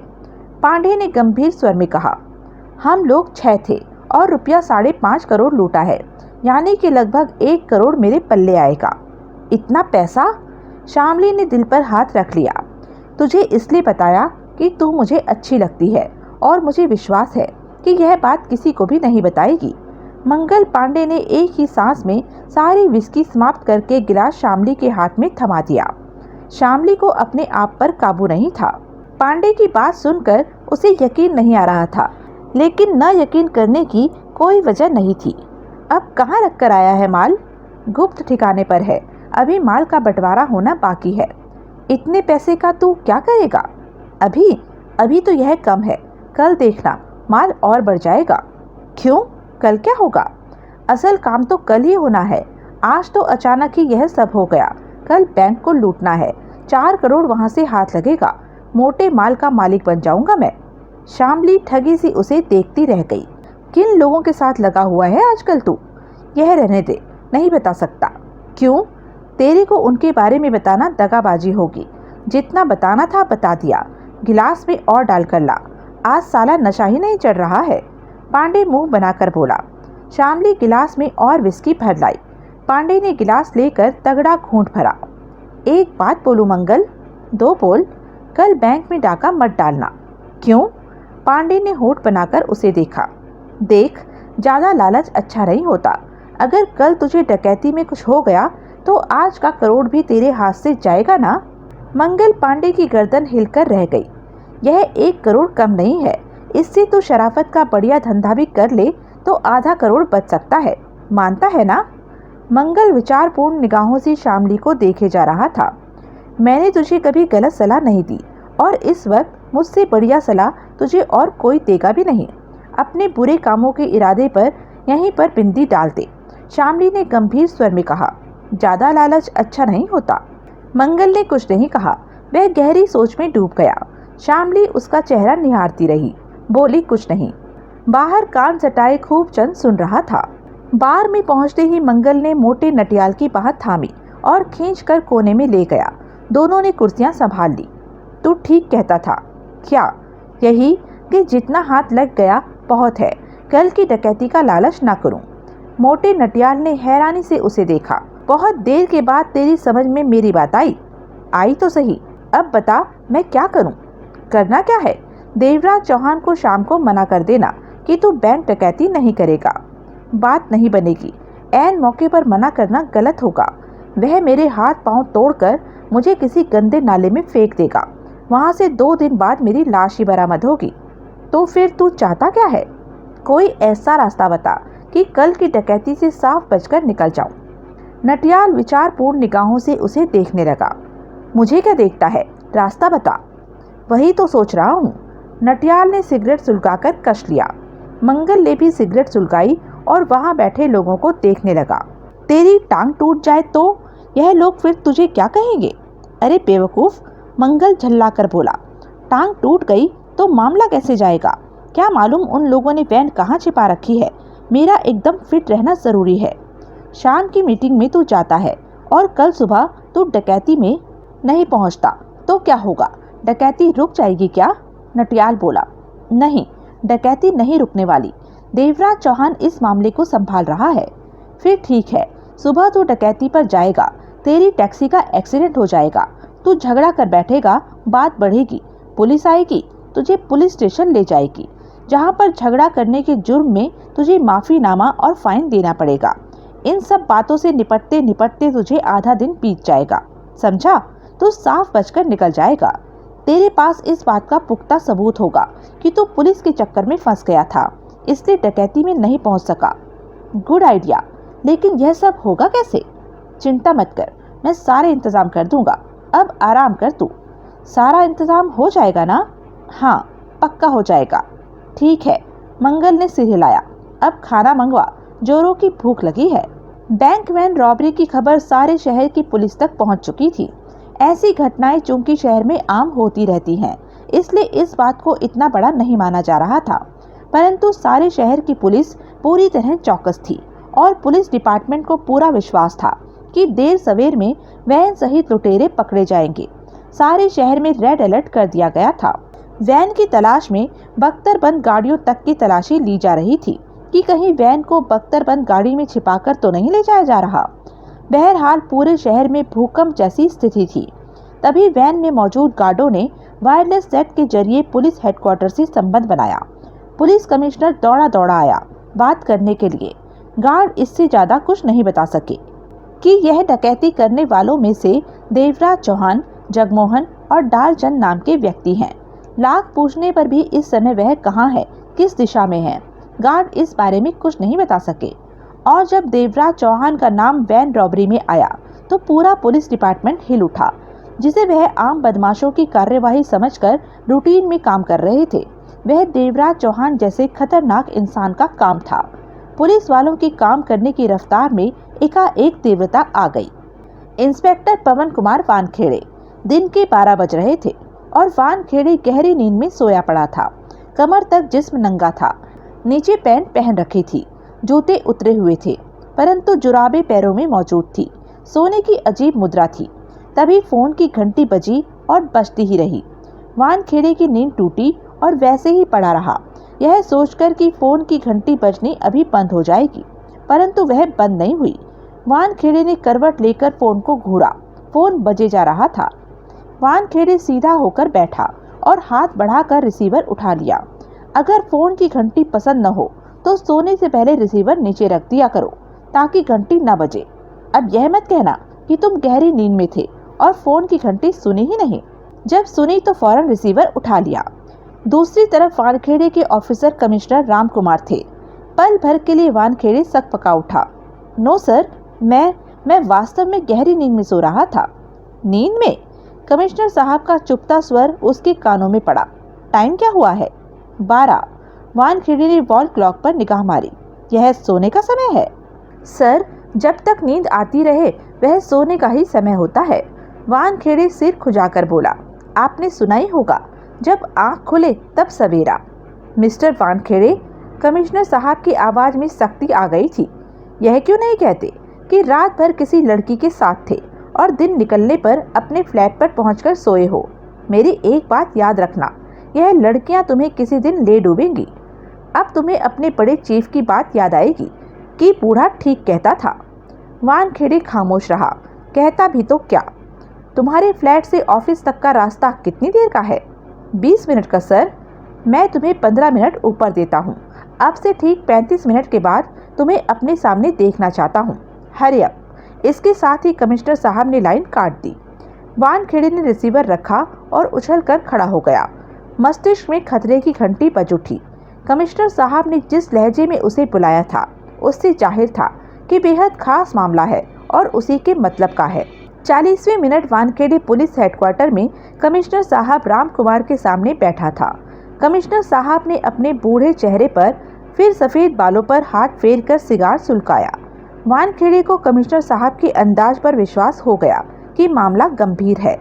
पांडे ने गंभीर स्वर में कहा। हम लोग 6 थे और रुपया 5.5 करोड़ लूटा है, यानी कि लगभग 1 करोड़ मेरे पल्ले आएगा। इतना पैसा? शामली ने दिल पर हाथ रख लिया। तुझे इसलिए बताया कि तू मुझे अच्छी लगती है और मुझे विश्वास है कि यह बात किसी को भी नहीं बताएगी। मंगल पांडे ने एक ही सांस में सारी विस्की समाप्त करके गिलास शामली के हाथ में थमा दिया। शामली को अपने आप पर काबू नहीं था। पांडे की बात सुनकर उसे यकीन नहीं आ रहा था, लेकिन न यकीन करने की कोई वजह नहीं थी। अब कहाँ रख कर आया है माल? गुप्त ठिकाने पर है। अभी माल का बंटवारा होना बाकी है। इतने पैसे का तू क्या करेगा? अभी अभी तो यह कम है, कल देखना माल और बढ़ जाएगा। क्यों? कल क्या होगा? असल काम तो कल ही होना है। आज तो अचानक ही यह सब हो गया। कल बैंक को लूटना है, 4 करोड़ वहां से हाथ लगेगा, मोटे माल का मालिक बन जाऊंगा मैं। शामली ठगी सी उसे देखती रह गई। किन लोगों के साथ लगा हुआ है आजकल तू? यह रहने दे, नहीं बता सकता। क्यों? तेरे को उनके बारे में बताना दगाबाजी होगी। जितना बताना था बता दिया, गिलास में और डालकर ला। आज साला नशा ही नहीं चढ़ रहा है। पांडे मुंह बनाकर बोला। शामली गिलास में और विस्की भर लाई। पांडे ने गिलास लेकर तगड़ा घूंट भरा। एक बात बोलूं मंगल? 2 बोल। कल बैंक में डाका मत डालना। क्यों? पांडे ने होठ बनाकर उसे देखा। देख, ज्यादा लालच अच्छा नहीं होता। अगर कल तुझे डकैती में कुछ हो गया तो आज का करोड़ भी तेरे हाथ से जाएगा ना? मंगल पांडे की गर्दन हिलकर रह गई। यह 1 करोड़ कम नहीं है। इससे तो शराफत का बढ़िया धंधा भी कर ले तो आधा करोड़ बच सकता है। मानता है ना? मंगल विचारपूर्ण निगाहों से शामली को देखे जा रहा था। मैंने तुझे कभी गलत सलाह नहीं दी और इस वक्त मुझसे बढ़िया सलाह तुझे और कोई देगा भी नहीं। अपने बुरे कामों के इरादे पर यहीं पर बिंदी डाल दे। शामली ने गंभीर स्वर में कहा। ज्यादा लालच अच्छा नहीं होता। मंगल ने कुछ नहीं कहा। वह गहरी सोच में डूब गया। शामली उसका चेहरा निहारती रही, बोली कुछ नहीं। बाहर कान सटाए खूबचंद सुन रहा था। बार में पहुंचते ही मंगल ने मोटे नटियाल की बात थामी और खींचकर कोने में ले गया। दोनों ने कुर्सियां संभाल ली। तू ठीक कहता था। क्या? यही कि जितना हाथ लग गया बहुत है। कल की डकैती का लालच ना करूं। मोटे नटियाल ने हैरानी से उसे देखा। बहुत देर के बाद तेरी समझ में मेरी बात आई। आई तो सही। अब बता मैं क्या करूं? करना क्या है? देवराज चौहान को शाम को मना कर देना कि तू बैंक डकैती नहीं करेगा। बात नहीं बनेगी। ऐन मौके पर मना करना गलत होगा। वह मेरे हाथ पांव तोड़कर मुझे किसी गंदे नाले में फेंक देगा। वहां से 2 दिन बाद मेरी लाश ही बरामद होगी। तो फिर तू चाहता क्या है? कोई ऐसा रास्ता बता कि कल की डकैती से साफ बचकर निकल जाऊं। नटियाल विचारपूर्ण निगाहों से उसे देखने लगा। मुझे क्या देखता है? रास्ता बता। वही तो सोच रहा हूँ। नटियाल ने सिगरेट सुलगाकर कश लिया। मंगल ने भी सिगरेट सुलगाई और वहां बैठे लोगों को देखने लगा। तेरी टांग टूट जाए तो यह लोग फिर तुझे क्या कहेंगे? अरे बेवकूफ, मंगल झल्लाकर बोला। टांग टूट गई तो मामला कैसे जाएगा? क्या मालूम उन लोगों ने वैन कहाँ छिपा रखी है। मेरा एकदम फिट रहना जरूरी है। शाम की मीटिंग में तू जाता है और कल सुबह तू डकैती में नहीं पहुंचता तो क्या होगा? डकैती रुक जाएगी क्या? नटियाल बोला। नहीं, डकैती नहीं रुकने वाली। देवराज चौहान इस मामले को संभाल रहा है। फिर ठीक है, सुबह तू डकैती पर जाएगा। तेरी टैक्सी का एक्सीडेंट हो जाएगा। तू झगड़ा कर बैठेगा, बात बढ़ेगी, पुलिस आएगी, तुझे पुलिस स्टेशन ले जाएगी, जहां पर झगड़ा करने के जुर्म में तुझे माफीनामा और फाइन देना पड़ेगा। इन सब बातों से निपटते निपटते तुझे आधा दिन बीत जाएगा। समझा? तू साफ बचकर निकल जाएगा। तेरे पास इस बात का पुख्ता सबूत होगा कि तू पुलिस के चक्कर में फंस गया था, इसलिए डकैती में नहीं पहुंच सका। गुड आइडिया, लेकिन यह सब होगा कैसे? चिंता मत कर, मैं सारे इंतजाम कर दूंगा। अब आराम कर तू। सारा इंतजाम हो जाएगा ना? हाँ, पक्का हो जाएगा। ठीक है। मंगल ने सिर हिलाया। अब खाना मंगवा, जोरों की भूख लगी है। बैंक वैन रॉबरी की खबर सारे शहर की पुलिस तक पहुंच चुकी थी। ऐसी घटनाएं चूंकि शहर में आम होती रहती हैं, इसलिए इस बात को इतना बड़ा नहीं माना जा रहा था। परंतु सारे शहर की पुलिस पूरी तरह चौकस थी और पुलिस डिपार्टमेंट को पूरा विश्वास था कि देर सवेर में वैन सहित लुटेरे पकड़े जाएंगे। सारे शहर में रेड अलर्ट कर दिया गया था। वैन की तलाश में बख्तरबंद गाड़ियों तक की तलाशी ली जा रही थी कि कहीं वैन को बख्तरबंद गाड़ी में छिपाकर तो नहीं ले जाया जा रहा। बहरहाल पूरे शहर में भूकंप जैसी स्थिति थी। तभी वैन में मौजूद गार्डों ने वायरलेस सेट के जरिए पुलिस हेडक्वार्टर से संबंध बनाया। पुलिस कमिश्नर दौड़ा दौड़ा आया बात करने के लिए। गार्ड इससे ज्यादा कुछ नहीं बता सके कि यह डकैती करने वालों में से देवराज चौहान, जगमोहन और डालचंद नाम के व्यक्ति हैं। लाख पूछने पर भी इस समय वह कहाँ है, किस दिशा में है, गार्ड इस बारे में कुछ नहीं बता सके। और जब देवराज चौहान का नाम वैन रॉबरी में आया तो पूरा पुलिस डिपार्टमेंट हिल उठा। जिसे वह आम बदमाशों की कार्यवाही समझकर रूटीन में काम कर रहे थे, वह देवराज चौहान जैसे खतरनाक इंसान का काम था। पुलिस वालों की काम करने की रफ्तार में एकाएक तीव्रता आ गई। इंस्पेक्टर पवन कुमार वानखेड़े। दिन के 12 बज रहे थे और वानखेड़े गहरी नींद में सोया पड़ा था। कमर तक जिस्म नंगा था, नीचे पैंट पहन रखी थी, जूते उतरे हुए थे, परंतु जुराबे पैरों में मौजूद थी। सोने की अजीब मुद्रा थी। तभी फोन की घंटी बजी और बजती ही रही। वानखेड़े की नींद टूटी और वैसे ही पड़ा रहा, यह सोचकर कि फोन की घंटी बजनी अभी बंद हो जाएगी, परंतु वह बंद नहीं हुई। वानखेड़े ने करवट लेकर फोन को घूरा। फोन बजे जा रहा था। वानखेड़े सीधा होकर बैठा और हाथ बढ़ाकर रिसीवर उठा लिया। अगर फोन की घंटी पसंद न हो तो सोने से पहले रिसीवर नीचे रख दिया करो ताकि घंटी न बजे। अब यह मत कहना कि तुम गहरी नींद में थे और फोन की घंटी सुनी ही नहीं। जब सुनी तो फौरन रिसीवर उठा लिया। दूसरी तरफ वानखेड़े के ऑफिसर कमिश्नर राम कुमार थे। पल भर के लिए वानखेड़े सकपका उठा। नो सर, मैं वास्तव में गहरी नींद में सो रहा था। नींद में? कमिश्नर साहब का चुपता स्वर उसके कानों में पड़ा। टाइम क्या हुआ है? 12। वानखेड़े ने वॉल क्लॉक पर निगाह मारी। यह सोने का समय है? सर, जब तक नींद आती रहे वह सोने का ही समय होता है। वानखेड़े सिर खुजाकर बोला। आपने सुना ही होगा, जब आंख खुले तब सवेरा। मिस्टर वानखेड़े, कमिश्नर साहब की आवाज में सख्ती आ गई थी। यह क्यों नहीं कहते कि रात भर किसी लड़की के साथ थे और दिन निकलने पर अपने फ्लैट पर पहुंचकर सोए हो? मेरी एक बात याद रखना, यह लड़कियां तुम्हें किसी दिन ले डूबेंगी। अब तुम्हें अपने बड़े चीफ की बात याद आएगी कि बूढ़ा ठीक कहता था। वानखेड़े खामोश रहा। कहता भी तो क्या? तुम्हारे फ्लैट से ऑफिस तक का रास्ता कितनी देर का है? 20 मिनट का सर। मैं तुम्हें 15 मिनट ऊपर देता हूँ। अब से ठीक 35 मिनट के बाद तुम्हें अपने सामने देखना चाहता हूँ। Hurry up. इसके साथ ही कमिश्नर साहब ने लाइन काट दी। वानखेड़े ने रिसीवर रखा और उछलकर खड़ा हो गया। मस्तिष्क में खतरे की घंटी बज उठी। कमिश्नर साहब ने जिस लहजे में उसे बुलाया था, उससे जाहिर था कि बेहद खास मामला है और उसी के मतलब का है। 40वें मिनट वानखेड़े पुलिस हेडक्वार्टर में कमिश्नर साहब राम कुमार के सामने बैठा था। कमिश्नर साहब ने अपने बूढ़े चेहरे पर फिर सफेद बालों पर हाथ फेर कर सिगार सुलगाया। वानखेड़े को कमिश्नर साहब के अंदाज पर विश्वास हो गया कि मामला गंभीर है।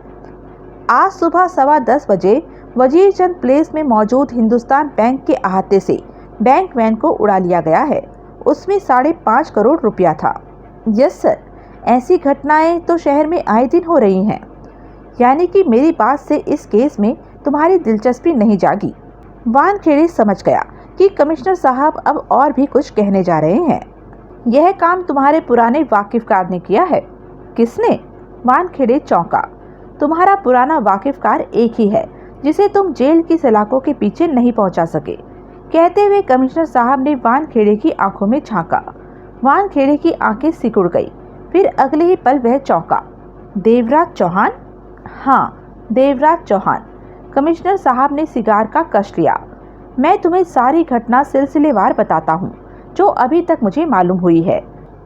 आज सुबह 10:15 बजे वजीरचंद प्लेस में मौजूद हिंदुस्तान बैंक के अहाते से बैंक वैन को उड़ा लिया गया है। उसमें 5.5 करोड़ रुपया था। यस सर, ऐसी घटनाएं तो शहर में आए दिन हो रही हैं। यानी कि मेरी बात से इस केस में तुम्हारी दिलचस्पी नहीं जागी। वानखेड़े समझ गया कि कमिश्नर साहब अब और भी कुछ कहने जा रहे हैं। यह काम तुम्हारे पुराने वाकिफकार ने किया है। किसने? वानखेड़े चौंका। तुम्हारा पुराना वाकिफकार एक ही है जिसे तुम जेल की सलाखों के पीछे नहीं पहुंचा सके। कहते हुए कमिश्नर साहब ने वानखेड़े की आंखों में झांका। वानखेड़े की आंखें सिकुड़ गई। फिर अगले ही पल वह चौंका। देवराज चौहान? हाँ, देवराज चौहान। कमिश्नर साहब ने सिगार का कश लिया। मैं तुम्हें सारी घटना सिलसिलेवार बताता हूँ जो अभी तक मुझे मालूम हुई है।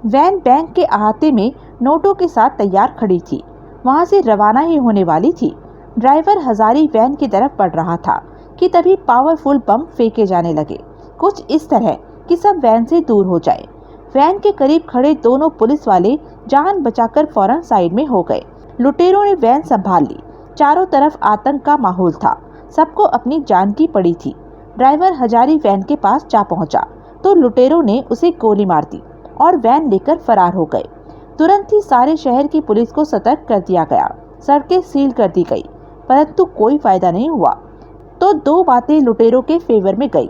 वैन बैंक के अहाते में नोटों के साथ तैयार खड़ी थी। वहाँ से रवाना ही होने वाली थी। ड्राइवर हजारी वैन की तरफ बढ़ रहा था कि तभी पावरफुल बम फेंके जाने लगे, कुछ इस तरह कि सब वैन से दूर हो जाए। वैन के करीब खड़े दोनों पुलिस वाले जान बचाकर फौरन साइड में हो गए। लुटेरों ने वैन संभाल ली। चारों तरफ आतंक का माहौल था। सबको अपनी जान की पड़ी थी। ड्राइवर हजारी वैन के पास जा पहुंचा तो लुटेरों ने उसे गोली मार दी और वैन लेकर फरार हो गए। तुरंत ही सारे शहर की पुलिस को सतर्क कर दिया गया। सड़कें सील कर दी गई, परंतु कोई फायदा नहीं हुआ। तो दो बातें लुटेरों के फेवर में गई।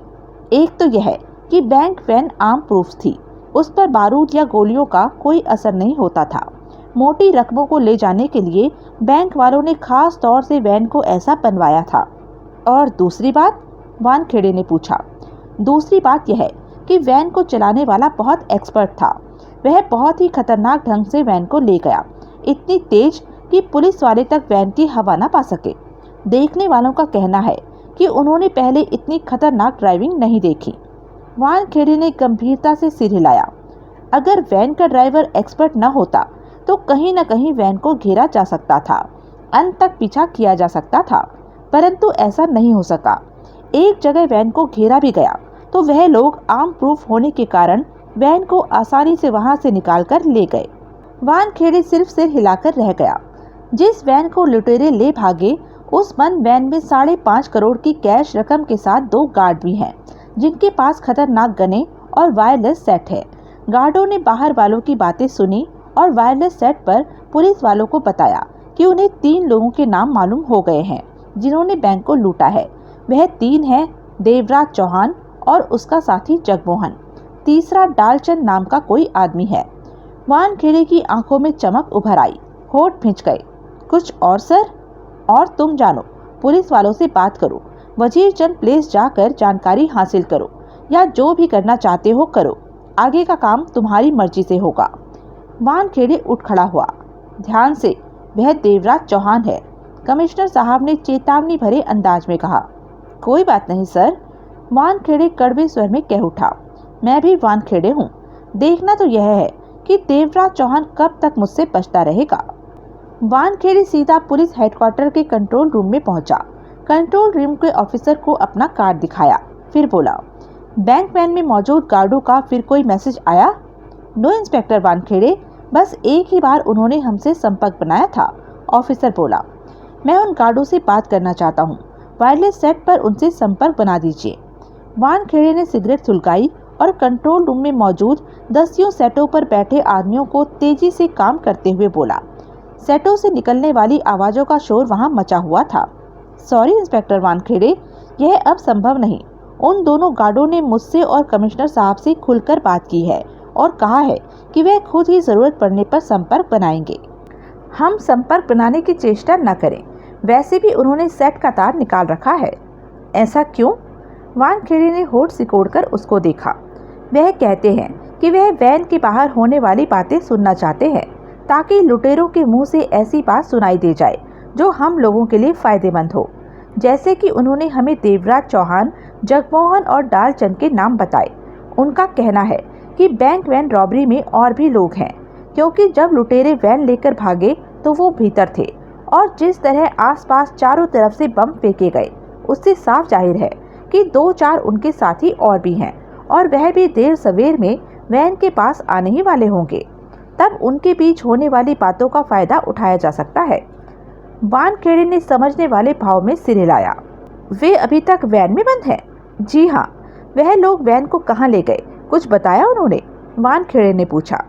एक तो यह कि बैंक वैन आर्म प्रूफ थी, उस पर बारूद या गोलियों का कोई असर नहीं होता था। मोटी रकमों को ले जाने के लिए बैंक वालों ने खास तौर से वैन को ऐसा बनवाया था। और दूसरी बात? वानखेड़े ने पूछा। दूसरी बात यह कि वैन को चलाने वाला बहुत एक्सपर्ट था। वह बहुत ही खतरनाक ढंग से वैन को ले गया, इतनी तेज कि पुलिस वाले तक वैन की हवा न पा सके। देखने वालों का कहना है कि उन्होंने पहले इतनी खतरनाक ड्राइविंग नहीं देखी। वानखेड़े ने गंभीरता से सिर हिलाया। अगर वैन का ड्राइवर एक्सपर्ट न होता तो कहीं न कहीं वैन को घेरा जा सकता था। अंत तक पीछा किया जा सकता था, परंतु ऐसा नहीं हो सका। एक जगह वैन को घेरा भी गया तो वह लोग आर्म प्रूफ होने के कारण वैन को आसानी से वहां से निकालकर ले गए। वानखेड़े सिर्फ सिर हिलाकर रह गया। जिस वैन को लुटेरे ले भागे उस बंद वैन में 5.5 करोड़ की कैश रकम के साथ 2 गार्ड भी हैं, जिनके पास खतरनाक गने और वायरलेस सेट है। गार्डों ने बाहर वालों की बातें सुनी और वायरलेस सेट पर पुलिस वालों को बताया कि उन्हें 3 लोगों के नाम मालूम हो गए हैं जिन्होंने बैंक को लूटा है। वह 3 हैं देवराज चौहान और उसका साथी जगमोहन। तीसरा डालचंद नाम का कोई आदमी है। वानखेड़े की आंखों में चमक उभर आई, होठ भींच गए। कुछ और सर? और तुम जानो, पुलिस वालों से बात करो, वजीरचंद प्लेस जाकर जानकारी हासिल करो, या जो भी करना चाहते हो करो। आगे का काम तुम्हारी मर्जी से होगा। वानखेड़े उठ खड़ा हुआ। ध्यान से, वह देवराज चौहान है, कमिश्नर साहब ने चेतावनी भरे अंदाज में कहा। कोई बात नहीं सर, वानखेड़े कड़वे स्वर में कह उठा। मैं भी वानखेड़े हूँ। देखना तो यह है कि देवराज चौहान कब तक मुझसे बचता रहेगा। वानखेड़े सीधा पुलिस हेडक्वार्टर के कंट्रोल रूम में पहुंचा। कंट्रोल रूम के ऑफिसर को अपना कार्ड दिखाया, फिर बोला, बैंक वैन में मौजूद गार्डों का फिर कोई मैसेज आया? नो इंस्पेक्टर वानखेड़े, बस एक ही बार उन्होंने हमसे संपर्क बनाया था, ऑफिसर बोला। मैं उन गार्डों से बात करना चाहता हूँ, वायरलेस सेट पर उनसे संपर्क बना दीजिए। वानखेड़े ने सिगरेट सुलगाई और कंट्रोल रूम में मौजूद 10 सेटों पर बैठे आदमियों को तेजी से काम करते हुए बोला। सेटों से निकलने वाली आवाजों का शोर वहां मचा हुआ था। सॉरी इंस्पेक्टर वानखेड़े, यह अब संभव नहीं। उन दोनों गार्डों ने मुझसे और कमिश्नर साहब से खुलकर बात की है और कहा है कि वह खुद ही जरूरत पड़ने पर संपर्क बनाएंगे। हम संपर्क बनाने की चेष्टा न करें, वैसे भी उन्होंने सेट का तार निकाल रखा है। ऐसा क्यों? वानखेड़े ने होठ सिकोड़कर उसको देखा। वह कहते हैं कि वह वैन के बाहर होने वाली बातें सुनना चाहते हैं, ताकि लुटेरों के मुंह से ऐसी बात सुनाई दे जाए जो हम लोगों के लिए फायदेमंद हो। जैसे कि उन्होंने हमें देवराज चौहान, जगमोहन और डालचंद के नाम बताए। उनका कहना है कि बैंक वैन रॉबरी में और भी लोग हैं, क्योंकि जब लुटेरे वैन लेकर भागे तो वो भीतर थे, और जिस तरह आसपास चारों तरफ से बम फेंके गए उससे साफ जाहिर है कि 2-4 उनके साथी और भी हैं, और वह भी देर सवेर में वैन के पास आने ही वाले होंगे। तब उनके बीच होने वाली बातों का फायदा उठाया जा सकता है। वानखेड़े ने समझने वाले भाव में सिर हिलाया। वे अभी तक वैन में बंद हैं? जी हाँ। वह लोग वैन को कहाँ ले गए, कुछ बताया उन्होंने? वानखेड़े ने पूछा।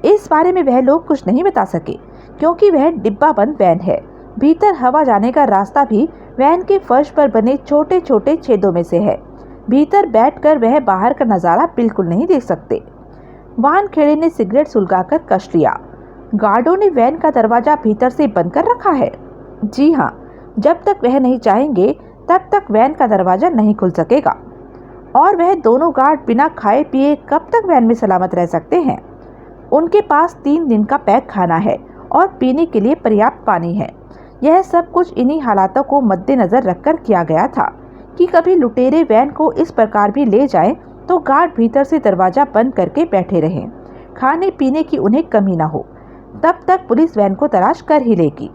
इस बारे में वह लोग कुछ नहीं बता सके, क्योंकि वह डिब्बा बंद वैन है। भीतर हवा जाने का रास्ता भी वैन के फर्श पर बने छोटे छोटे छेदों में से है। भीतर बैठकर वह बाहर का नज़ारा बिल्कुल नहीं देख सकते। वानखेड़े ने सिगरेट सुलगाकर कश लिया। गार्डों ने वैन का दरवाजा भीतर से बंद कर रखा है? जी हाँ। जब तक वह नहीं चाहेंगे तब तक वैन का दरवाजा नहीं खुल सकेगा। और वह दोनों गार्ड बिना खाए पिए कब तक वैन में सलामत रह सकते हैं? उनके पास 3 दिन का पैक खाना है और पीने के लिए पर्याप्त पानी है। यह सब कुछ इन्हीं हालातों को मद्देनजर रखकर किया गया था कि कभी लुटेरे वैन को इस प्रकार भी ले जाएं तो गार्ड भीतर से दरवाजा बंद करके बैठे रहें। खाने पीने की उन्हें कमी ना हो, तब तक पुलिस वैन को तलाश कर ही लेगी।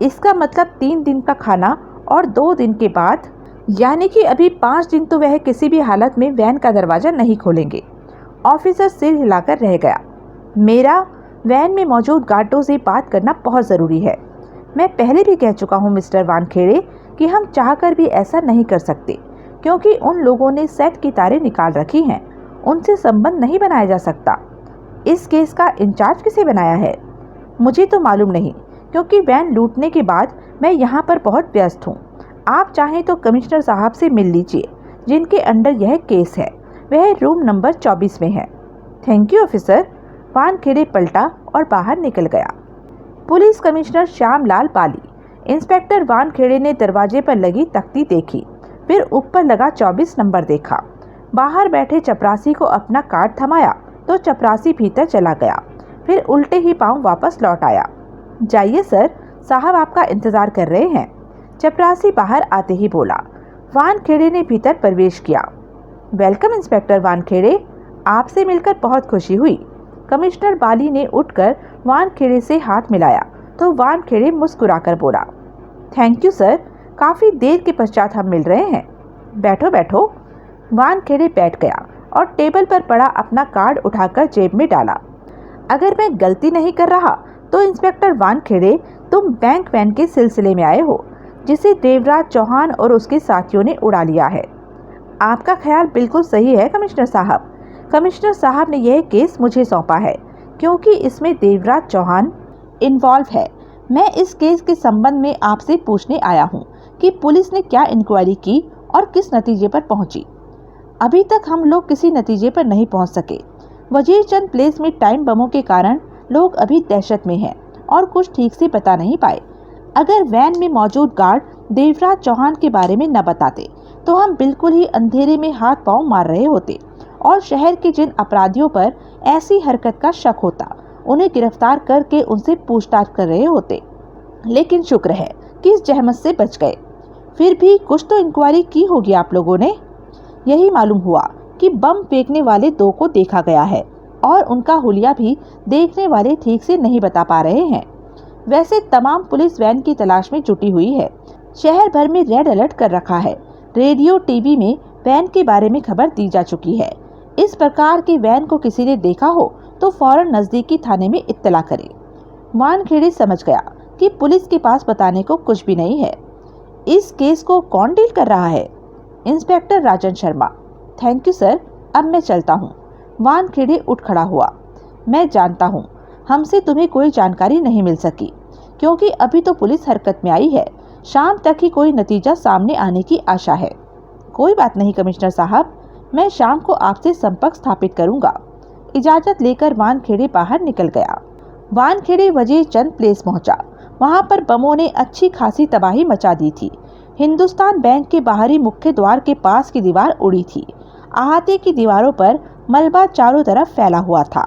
इसका मतलब 3 दिन का खाना और 2 दिन के बाद, यानी कि अभी 5 दिन तो वह किसी भी हालत में वैन का दरवाजा नहीं खोलेंगे। ऑफिसर सिर हिलाकर रह गया। मेरा वैन में मौजूद गार्डों से बात करना बहुत ज़रूरी है। मैं पहले भी कह चुका हूँ मिस्टर वानखेड़े कि हम चाहकर भी ऐसा नहीं कर सकते, क्योंकि उन लोगों ने सेट की तारें निकाल रखी हैं। उनसे संबंध नहीं बनाया जा सकता। इस केस का इंचार्ज किसे बनाया है मुझे तो मालूम नहीं, क्योंकि वैन लूटने के बाद मैं यहाँ पर बहुत व्यस्त हूँ। आप चाहें तो कमिश्नर साहब से मिल लीजिए, जिनके अंडर यह केस है। वह रूम नंबर 24 में है। Thank you officer. वानखेड़े पलटा और बाहर निकल गया। पुलिस कमिश्नर श्यामलाल बाली। इंस्पेक्टर वानखेड़े ने दरवाजे पर लगी तख्ती देखी, फिर ऊपर लगा 24 नंबर देखा। बाहर बैठे चपरासी को अपना कार्ड थमाया तो चपरासी भीतर चला गया, फिर उल्टे ही पांव वापस लौट आया। जाइए सर, साहब आपका इंतजार कर रहे हैं। चपरासी बाहर आते ही बोला। वानखेड़े ने भीतर प्रवेश किया। वेलकम इंस्पेक्टर वानखेड़े, आपसे मिलकर बहुत खुशी हुई। कमिश्नर बाली ने उठकर वानखेड़े से हाथ मिलाया, तो वानखेड़े मुस्कुराकर बोला, थैंक यू सर, काफ़ी देर के पश्चात हम मिल रहे हैं। बैठो बैठो। वानखेड़े बैठ गया और टेबल पर पड़ा अपना कार्ड उठाकर जेब में डाला। अगर मैं गलती नहीं कर रहा तो इंस्पेक्टर वानखेड़े, तुम बैंक वैन के सिलसिले में आए हो जिसे देवराज चौहान और उसके साथियों ने उड़ा लिया है। आपका ख्याल बिल्कुल सही है कमिश्नर साहब। कमिश्नर साहब ने यह केस मुझे सौंपा है क्योंकि इसमें देवराज चौहान इन्वॉल्व है। मैं इस केस के संबंध में आपसे पूछने आया हूँ कि पुलिस ने क्या इंक्वायरी की और किस नतीजे पर पहुंची। अभी तक हम लोग किसी नतीजे पर नहीं पहुंच सके। वजीरचंद प्लेस में टाइम बमों के कारण लोग अभी दहशत में हैं और कुछ ठीक से बता नहीं पाए। अगर वैन में मौजूद गार्ड देवराज चौहान के बारे में न बताते तो हम बिल्कुल ही अंधेरे में हाथ पांव मार रहे होते और शहर के जिन अपराधियों पर ऐसी हरकत का शक होता उन्हें गिरफ्तार करके उनसे पूछताछ कर रहे होते। लेकिन शुक्र है कि इस जहमत से बच गए। फिर भी कुछ तो इंक्वायरी की होगी आप लोगों ने। यही मालूम हुआ कि बम फेंकने वाले 2 को देखा गया है और उनका हुलिया भी देखने वाले ठीक से नहीं बता पा रहे हैं। वैसे तमाम पुलिस वैन की तलाश में जुटी हुई है। शहर भर में रेड अलर्ट कर रखा है। रेडियो टीवी में वैन के बारे में खबर दी जा चुकी है। इस प्रकार की वैन को किसी ने देखा हो तो फौरन नजदीकी थाने में इत्तला करे। वानखेड़े समझ गया कि पुलिस के पास बताने को कुछ भी नहीं है। इस केस को कौन डील कर रहा है? Inspector Rajan Sharma. Thank you sir, अब मैं चलता हूँ। वानखेड़े उठ खड़ा हुआ। मैं जानता हूँ हमसे तुम्हें कोई जानकारी नहीं मिल सकी क्योंकि अभी तो पुलिस हरकत में आई है। शाम तक ही कोई नतीजा सामने आने की आशा है। कोई बात नहीं कमिश्नर साहब, मैं शाम को आपसे संपर्क स्थापित करूंगा। इजाजत लेकर वानखेड़े बाहर निकल गया। वानखेड़े वजीरचंद प्लेस पहुंचा। वहां पर बमों ने अच्छी खासी तबाही मचा दी थी। हिंदुस्तान बैंक के बाहरी मुख्य द्वार के पास की दीवार उड़ी थी। अहाते की दीवारों पर मलबा चारों तरफ फैला हुआ था।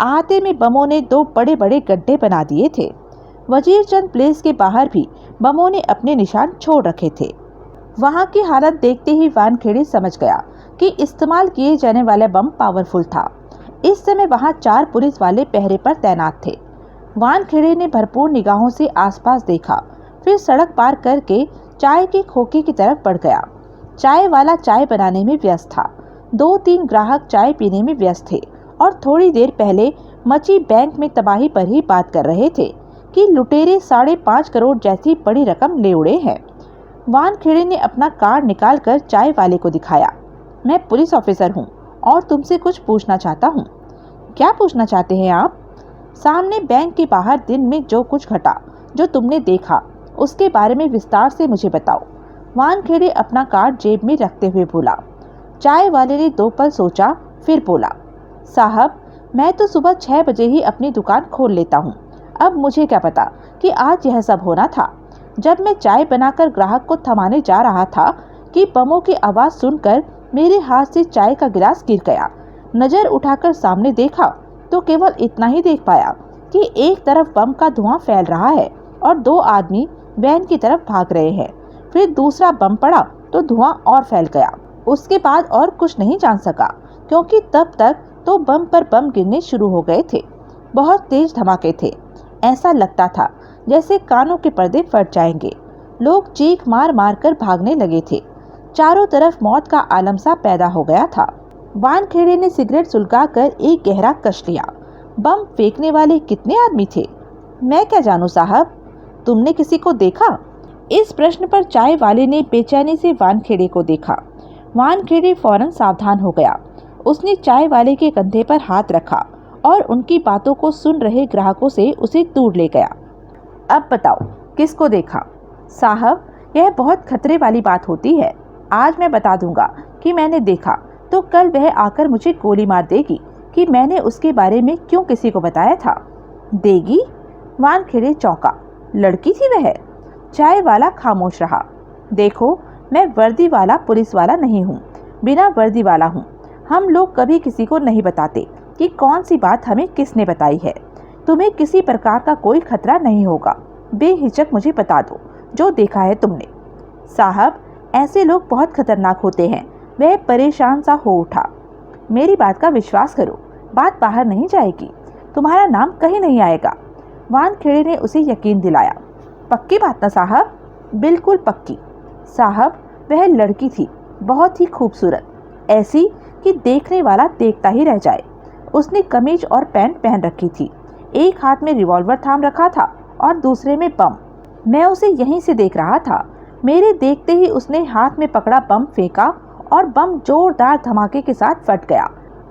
अहाते में बमों ने 2 बड़े बड़े गड्ढे बना दिए थे। वजीरचंद प्लेस के बाहर भी बमों ने अपने निशान छोड़ रखे थे। वहां की हालत देखते ही वानखेड़े समझ गया कि इस्तेमाल किए जाने वाला बम पावरफुल था। इस समय वहां 4 पुलिस वाले पहरे पर तैनात थे। वानखेड़े ने भरपूर निगाहों से आसपास देखा, फिर सड़क पार करके चाय के खोखे की तरफ बढ़ गया। चाय वाला चाय बनाने में व्यस्त था। 2-3 ग्राहक चाय पीने में व्यस्त थे और थोड़ी देर पहले मची बैंक में तबाही पर ही बात कर रहे थे कि लुटेरे 5.5 करोड़ जैसी बड़ी रकम ले उड़े हैं। वानखेड़े ने अपना कार्ड निकालकर चाय वाले को दिखाया। मैं पुलिस ऑफिसर हूँ और तुमसे कुछ पूछना चाहता हूँ। क्या पूछना चाहते हैं आप? सामने बैंक के बाहर दिन में जो कुछ घटा, जो तुमने देखा, उसके बारे में विस्तार से मुझे बताओ। वानखेड़े अपना कार्ड जेब में रखते हुए बोला। चाय वाले ने 2 पल सोचा, फिर बोला, साहब मैं तो सुबह 6 बजे ही अपनी दुकान खोल लेता हूँ। अब मुझे क्या पता कि आज यह सब होना था। जब मैं चाय बनाकर ग्राहक को थमाने जा रहा था कि बमों की आवाज़ सुनकर मेरे हाथ से चाय का गिलास गिर गया। नज़र उठाकर सामने देखा तो केवल इतना ही देख पाया कि एक तरफ बम का धुआं फैल रहा है और 2 आदमी वैन की तरफ भाग रहे हैं। फिर दूसरा बम पड़ा तो धुआं और फैल गया। उसके बाद और कुछ नहीं जान सका क्योंकि तब तक तो बम पर बम गिरने शुरू हो गए थे। बहुत तेज धमाके थे। ऐसा लगता था जैसे कानों के पर्दे फट जाएंगे। लोग चीख मार मार कर भागने लगे थे। चारों तरफ मौत का आलम सा पैदा हो गया था। वानखेड़े ने सिगरेट सुलगाकर एक गहरा कश लिया। बम फेंकने वाले कितने आदमी थे? मैं क्या जानूं साहब, तुमने किसी को देखा? इस प्रश्न पर चाय वाले ने बेचैनी से वानखेड़े को देखा। वानखेड़े फौरन सावधान हो गया। उसने चाय वाले के कंधे पर हाथ रखा और उनकी बातों को सुन रहे ग्राहकों से उसे दूर ले गया। अब बताओ किसको देखा? साहब यह बहुत खतरे वाली बात होती है। आज मैं बता दूंगा कि मैंने देखा तो कल वह आकर मुझे गोली मार देगी कि मैंने उसके बारे में क्यों किसी को बताया था। देगी? वानखेड़े चौंका। लड़की थी वह? चाय वाला खामोश रहा। देखो मैं वर्दी वाला पुलिस वाला नहीं हूँ, बिना वर्दी वाला हूँ। हम लोग कभी किसी को नहीं बताते कि कौन सी बात हमें किसने बताई है। तुम्हें किसी प्रकार का कोई खतरा नहीं होगा। बेहिचक मुझे बता दो जो देखा है तुमने। साहब ऐसे लोग बहुत खतरनाक होते हैं। वह परेशान सा हो उठा। मेरी बात का विश्वास करो, बात बाहर नहीं जाएगी, तुम्हारा नाम कहीं नहीं आएगा। वानखेड़े ने उसे यकीन दिलाया। पक्की बात ना साहब? बिल्कुल पक्की साहब। वह लड़की थी बहुत ही खूबसूरत, ऐसी कि देखने वाला देखता ही रह जाए। उसने कमीज और पैंट पहन रखी थी, एक हाथ में रिवॉल्वर थाम रखा था और दूसरे में बम। मैं उसे यहीं से देख रहा था। मेरे देखते ही उसने हाथ में पकड़ा बम फेंका और बम जोरदार धमाके के साथ फट गया।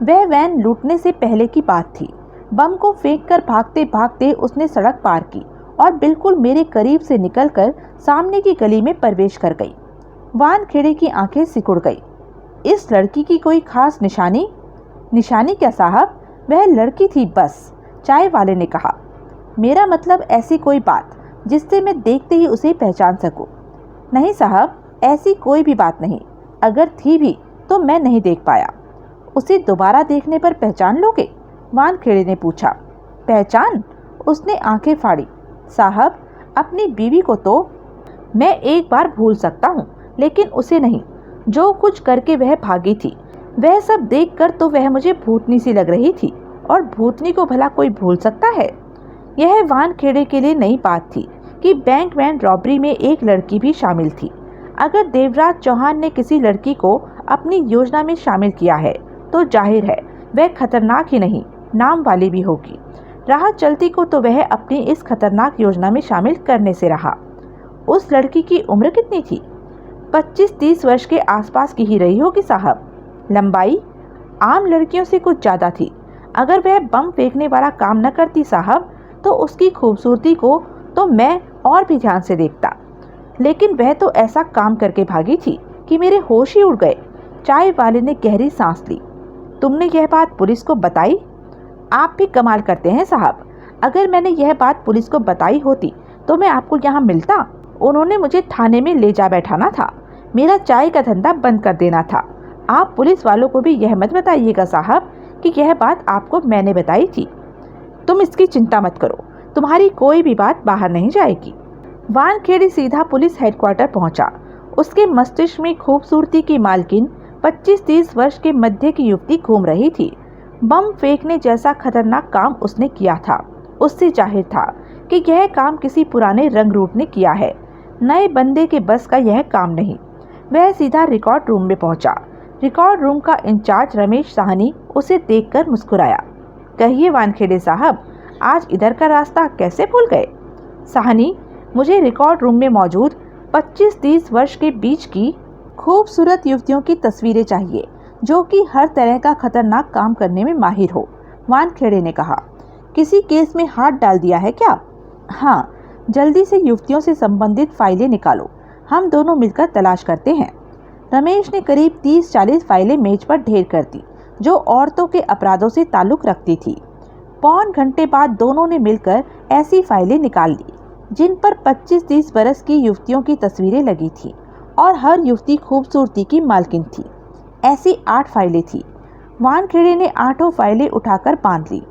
वह वैन लूटने से पहले की बात थी। बम को फेंककर भागते भागते उसने सड़क पार की और बिल्कुल मेरे करीब से निकलकर सामने की गली में प्रवेश कर गई। वानखेड़े की आंखें सिकुड़ गई। इस लड़की की कोई खास निशानी? निशानी क्या साहब, वह लड़की थी बस, चाय वाले ने कहा। मेरा मतलब ऐसी कोई बात जिससे मैं देखते ही उसे पहचान सकूं। नहीं साहब, ऐसी कोई भी बात नहीं। अगर थी भी तो मैं नहीं देख पाया। उसे दोबारा देखने पर पहचान लोगे? वानखेड़े ने पूछा। पहचान? उसने आंखें फाड़ी। साहब, अपनी बीवी को तो मैं एक बार भूल सकता हूँ, लेकिन उसे नहीं। जो कुछ करके वह भागी थी, वह सब देखकर तो वह मुझे भूतनी सी लग रही थी, और भूतनी को भला कोई भूल सकता है? यह वानखेड़े के लिए नई बात थी कि बैंक वैन रॉबरी में एक लड़की भी शामिल थी। अगर देवराज चौहान ने किसी लड़की को अपनी योजना में शामिल किया है तो जाहिर है वह खतरनाक ही नहीं, नाम वाली भी होगी। राह चलती को तो वह अपनी इस खतरनाक योजना में शामिल करने से रहा। उस लड़की की उम्र कितनी थी? 25-30 वर्ष के आसपास की ही रही होगी साहब। लंबाई आम लड़कियों से कुछ ज़्यादा थी। अगर वह बम फेंकने वाला काम न करती साहब, तो उसकी खूबसूरती को तो मैं और भी ध्यान से देखता। लेकिन वह तो ऐसा काम करके भागी थी कि मेरे होश ही उड़ गए। चाय वाले ने गहरी सांस ली। तुमने यह बात पुलिस को बताई? आप भी कमाल करते हैं साहब। अगर मैंने यह बात पुलिस को बताई होती तो मैं आपको यहाँ मिलता? उन्होंने मुझे थाने में ले जा बैठाना था। मेरा चाय का धंधा बंद कर देना था। आप पुलिस वालों को भी यह मत बताइएगा साहब कि यह बात आपको मैंने बताई थी। तुम इसकी चिंता मत करो, तुम्हारी कोई भी बात बाहर नहीं जाएगी। वानखेड़े सीधा पुलिस हेडक्वार्टर पहुंचा। उसके मस्तिष्क में खूबसूरती की मालकिन 25-30 वर्ष के मध्य की युवती घूम रही थी। बम फेंकने जैसा खतरनाक काम उसने किया था। उससे जाहिर था कि यह काम किसी पुराने रंगरूट ने किया है, नए बंदे के बस का यह काम नहीं। वह सीधा रिकॉर्ड रूम में पहुंचा। रिकॉर्ड रूम का इंचार्ज रमेश साहनी उसे देखकर मुस्कुराया। कहिए वानखेड़े साहब, आज इधर का रास्ता कैसे भूल गए? साहनी, मुझे रिकॉर्ड रूम में मौजूद 25-30 वर्ष के बीच की खूबसूरत युवतियों की तस्वीरें चाहिए, जो कि हर तरह का खतरनाक काम करने में माहिर हो। वानखेड़े ने कहा। किसी केस में हाथ डाल दिया है क्या? हाँ, जल्दी से युवतियों से संबंधित फाइलें निकालो, हम दोनों मिलकर तलाश करते हैं। रमेश ने करीब 30-40 फाइलें मेज पर ढेर कर दी, जो औरतों के अपराधों से ताल्लुक रखती थी। पौन घंटे बाद दोनों ने मिलकर ऐसी फाइलें निकाल ली जिन पर 25-30 बरस की युवतियों की तस्वीरें लगी थी और हर युवती खूबसूरती की मालकिन थी। ऐसी 8 फाइलें थी। वानखेड़े ने 8 फाइलें उठाकर बांध ली।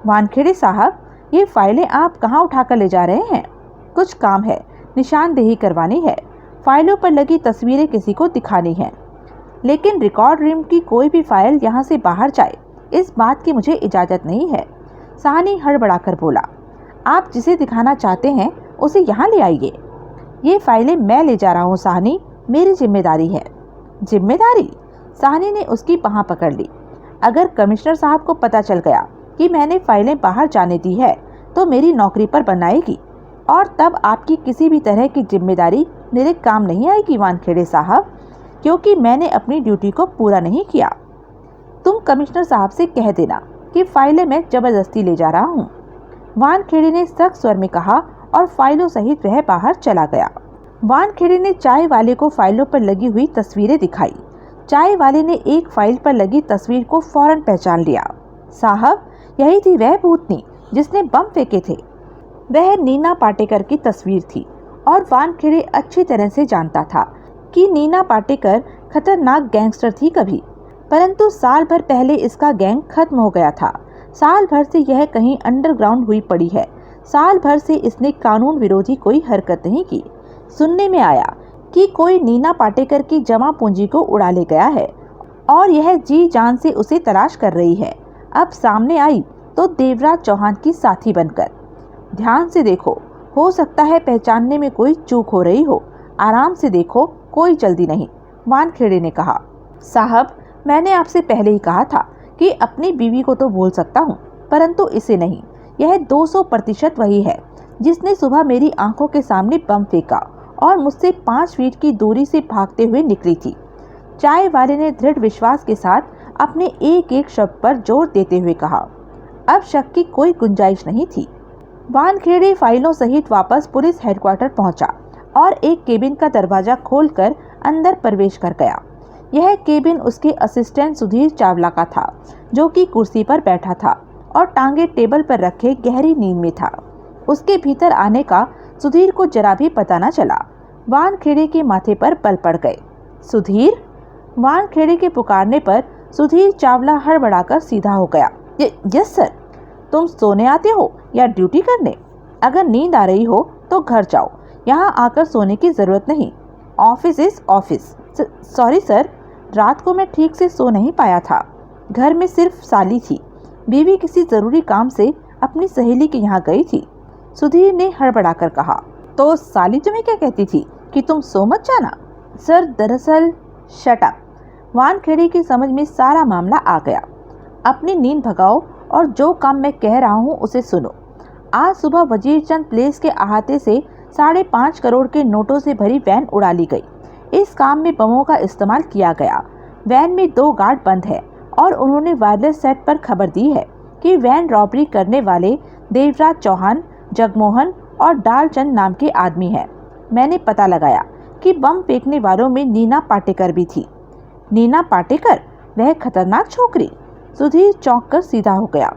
वानखेड़े साहब, ये फाइलें आप कहाँ उठाकर ले जा रहे हैं? कुछ काम है, निशानदेही करवानी है, फाइलों पर लगी तस्वीरें किसी को दिखानी है। लेकिन रिकॉर्ड रूम की कोई भी फाइल यहाँ से बाहर जाए, इस बात की मुझे इजाज़त नहीं है। साहनी हड़बड़ाकर बोला। आप जिसे दिखाना चाहते हैं उसे यहाँ ले आइए। ये फाइलें मैं ले जा रहा हूँ साहनी, मेरी जिम्मेदारी है। जिम्मेदारी? साहनी ने उसकी बाँह पकड़ ली। अगर कमिश्नर साहब को पता चल गया कि मैंने फाइलें बाहर जाने दी है तो मेरी नौकरी पर बनाएगी, और तब आपकी किसी भी तरह की जिम्मेदारी मेरे काम नहीं आएगी वानखेड़े साहब, क्योंकि मैंने अपनी ड्यूटी को पूरा नहीं किया। तुम कमिश्नर साहब से कह देना कि फाइलें मैं जबरदस्ती ले जा रहा हूँ। वानखेड़े ने सख्त स्वर में कहा और फाइलों सहित वह बाहर चला गया। वानखेड़े ने चाय वाले को फाइलों पर लगी हुई तस्वीरें दिखाई। चाय वाले ने एक फाइल पर लगी तस्वीर को फौरन पहचान लिया। साहब, यही थी वह भूतनी जिसने बम फेंके थे। वह नीना पाटेकर की तस्वीर थी और वानखेड़े अच्छी तरह से जानता था कि नीना पाटेकर खतरनाक गैंगस्टर थी कभी, परंतु साल भर पहले इसका गैंग खत्म हो गया था। साल भर से यह कहीं अंडरग्राउंड हुई पड़ी है। साल भर से इसने कानून विरोधी कोई हरकत नहीं की। सुनने में आया कि कोई नीना पाटेकर की जमा पूंजी को उड़ा ले गया है और यह जी जान से उसे तलाश कर रही है। अब सामने आई तो देवराज चौहान की साथी बनकर। ध्यान से देखो, हो सकता है पहचानने में कोई चूक हो रही हो। आराम से देखो, कोई जल्दी नहीं, वानखेड़े ने कहा। साहब, मैंने आपसे पहले ही कहा था कि अपनी बीवी को तो भूल सकता हूँ, परंतु इसे नहीं। यह 200% वही है जिसने सुबह मेरी आंखों के सामने बम फेंका और मुझसे 5 फीट की दूरी से भागते हुए निकली थी। चाय वाले ने दृढ़ विश्वास के साथ अपने एक एक शब्द पर जोर देते हुए कहा। अब शक की कोई गुंजाइश नहीं थी। वानखेड़े फाइलों सहित वापस पुलिस हेडक्वार्टर पहुंचा और एक केबिन का दरवाजा खोलकर अंदर प्रवेश कर गया। यह केबिन उसके असिस्टेंट सुधीर चावला का था, जो कि कुर्सी पर बैठा था और टांगे टेबल पर रखे गहरी नींद में था। उसके भीतर आने का सुधीर को जरा भी पता न चला। वानखेड़े के माथे पर बल पड़ गए। सुधीर! वानखेड़े के पुकारने पर सुधीर चावला हड़बड़ाकर सीधा हो गया। Yes sir. तुम सोने आते हो या ड्यूटी करने? अगर नींद आ रही हो तो घर जाओ, यहाँ आकर सोने की जरूरत नहीं। Office is office. Sorry sir, रात को मैं ठीक से सो नहीं पाया था। घर में सिर्फ साली थी, बीवी किसी जरूरी काम से अपनी सहेली के यहाँ गई थी, सुधीर ने हड़बड़ाकर कहा। तो साली तुम्हें क्या कहती थी कि तुम सो मत जाना? सर दरअसल। Shut up. वानखेड़े की समझ में सारा मामला आ गया। अपनी नींद भगाओ और जो काम मैं कह रहा हूँ उसे सुनो। आज सुबह वजीरचंद प्लेस के अहाते से 5.5 करोड़ के नोटों से भरी वैन उड़ा ली गई। इस काम में बमों का इस्तेमाल किया गया। वैन में 2 गार्ड बंद है और उन्होंने वायरलेस सेट पर खबर दी है कि वैन रॉबरी करने वाले देवराज चौहान, जगमोहन और डालचंद नाम के आदमी हैं। मैंने पता लगाया कि बम फेंकने वालों में नीना पाटेकर भी थी। नीना पाटेकर? वह खतरनाक छोकरी? सुधीर चौंक कर सीधा हो गया।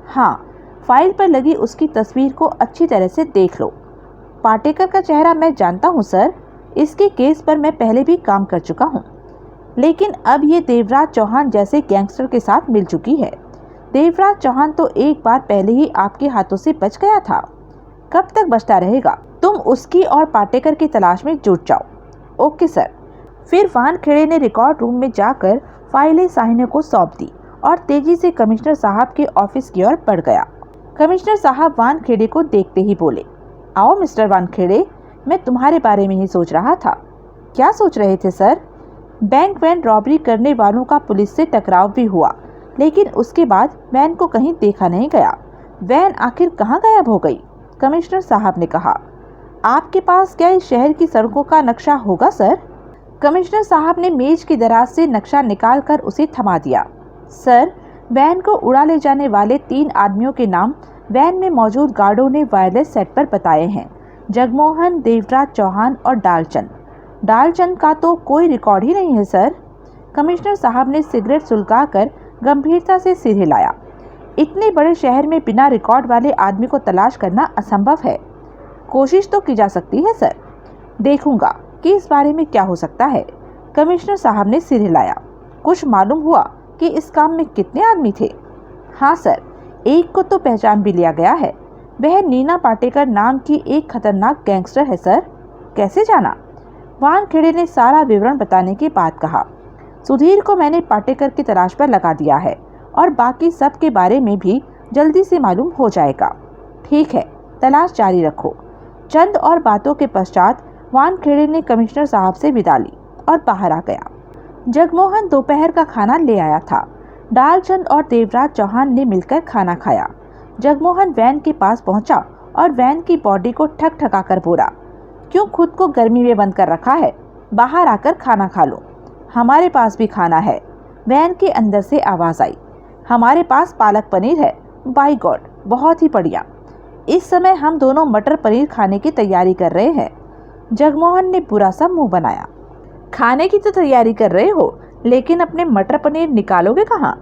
हाँ, फाइल पर लगी उसकी तस्वीर को अच्छी तरह से देख लो। पाटेकर का चेहरा मैं जानता हूँ सर, इसके केस पर मैं पहले भी काम कर चुका हूँ। लेकिन अब ये देवराज चौहान जैसे गैंगस्टर के साथ मिल चुकी है। देवराज चौहान तो एक बार पहले ही आपके हाथों से बच गया था। कब तक बचता रहेगा? तुम उसकी और पाटेकर की तलाश में जुट जाओ। Okay sir. फिर वानखेड़े ने रिकॉर्ड रूम में जाकर फाइलें साहिने को सौंप दी और तेजी से कमिश्नर साहब के ऑफिस की ओर बढ़ गया। कमिश्नर साहब वानखेड़े को देखते ही बोले, आओ मिस्टर वानखेड़े, मैं तुम्हारे बारे में ही सोच रहा था। क्या सोच रहे थे सर? बैंक वैन रॉबरी करने वालों का पुलिस से टकराव भी हुआ, लेकिन उसके बाद वैन को कहीं देखा नहीं गया। वैन आखिर कहाँ गायब हो गई? कमिश्नर साहब ने कहा। आपके पास क्या इस शहर की सड़कों का नक्शा होगा सर? कमिश्नर साहब ने मेज की दराज से नक्शा निकालकर उसे थमा दिया। सर, वैन को उड़ा ले जाने वाले 3 आदमियों के नाम वैन में मौजूद गार्डों ने वायरलेस सेट पर बताए हैं। जगमोहन, देवराज चौहान और डालचंद। डालचंद का तो कोई रिकॉर्ड ही नहीं है सर। कमिश्नर साहब ने सिगरेट सुलगाकर गंभीरता से सिर हिलाया। इतने बड़े शहर में बिना रिकॉर्ड वाले आदमी को तलाश करना असंभव है। कोशिश तो की जा सकती है सर। देखूंगा कि इस बारे में क्या हो सकता है। कमिश्नर साहब ने सिर हिलाया। कुछ मालूम हुआ कि इस काम में कितने आदमी थे? हाँ सर, एक को तो पहचान भी लिया गया है। वह नीना पाटेकर नाम की एक खतरनाक गैंगस्टर है सर। कैसे जाना? वानखेड़े ने सारा विवरण बताने के बाद कहा। सुधीर को मैंने पाटेकर की तलाश पर लगा दिया है और बाकी सब के बारे में भी जल्दी से मालूम हो जाएगा। ठीक है, तलाश जारी रखो। चंद और बातों के पश्चात वानखेड़े ने कमिश्नर साहब से विदा ली और बाहर आ गया। जगमोहन दोपहर का खाना ले आया था। डालचंद और देवराज चौहान ने मिलकर खाना खाया। जगमोहन वैन के पास पहुंचा और वैन की बॉडी को ठक-ठकाकर बोला, क्यों खुद को गर्मी में बंद कर रखा है? बाहर आकर खाना खा लो। हमारे पास भी खाना है। वैन के अंदर से आवाज आई। हमारे पास पालक पनीर है। बाय गॉड, बहुत ही बढ़िया। इस समय हम दोनों मटर पनीर खाने की तैयारी कर रहे हैं। जगमोहन ने बुरा सा मुंह बनाया। खाने की तो तैयारी कर रहे हो, लेकिन अपने मटर पनीर निकालोगे कहाँ?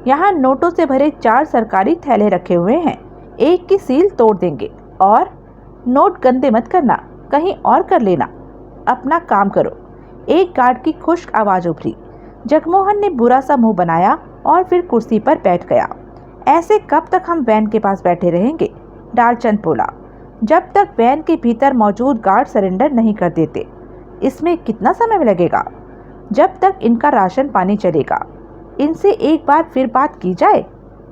यहाँ नोटों से भरे 4 सरकारी थैले रखे हुए हैं। एक की सील तोड़ देंगे। और नोट गंदे मत करना, कहीं और कर लेना। अपना काम करो। एक गार्ड की खुश्क आवाज उभरी। जगमोहन ने बुरा सा मुंह बनाया और फिर कुर्सी पर बैठ गया। ऐसे कब तक हम वैन के पास बैठे रहेंगे? डालचंद बोला। जब तक वैन के भीतर मौजूद गार्ड सरेंडर नहीं कर देते। इसमें कितना समय लगेगा? जब तक इनका राशन पानी चलेगा। इनसे एक बार फिर बात की जाए।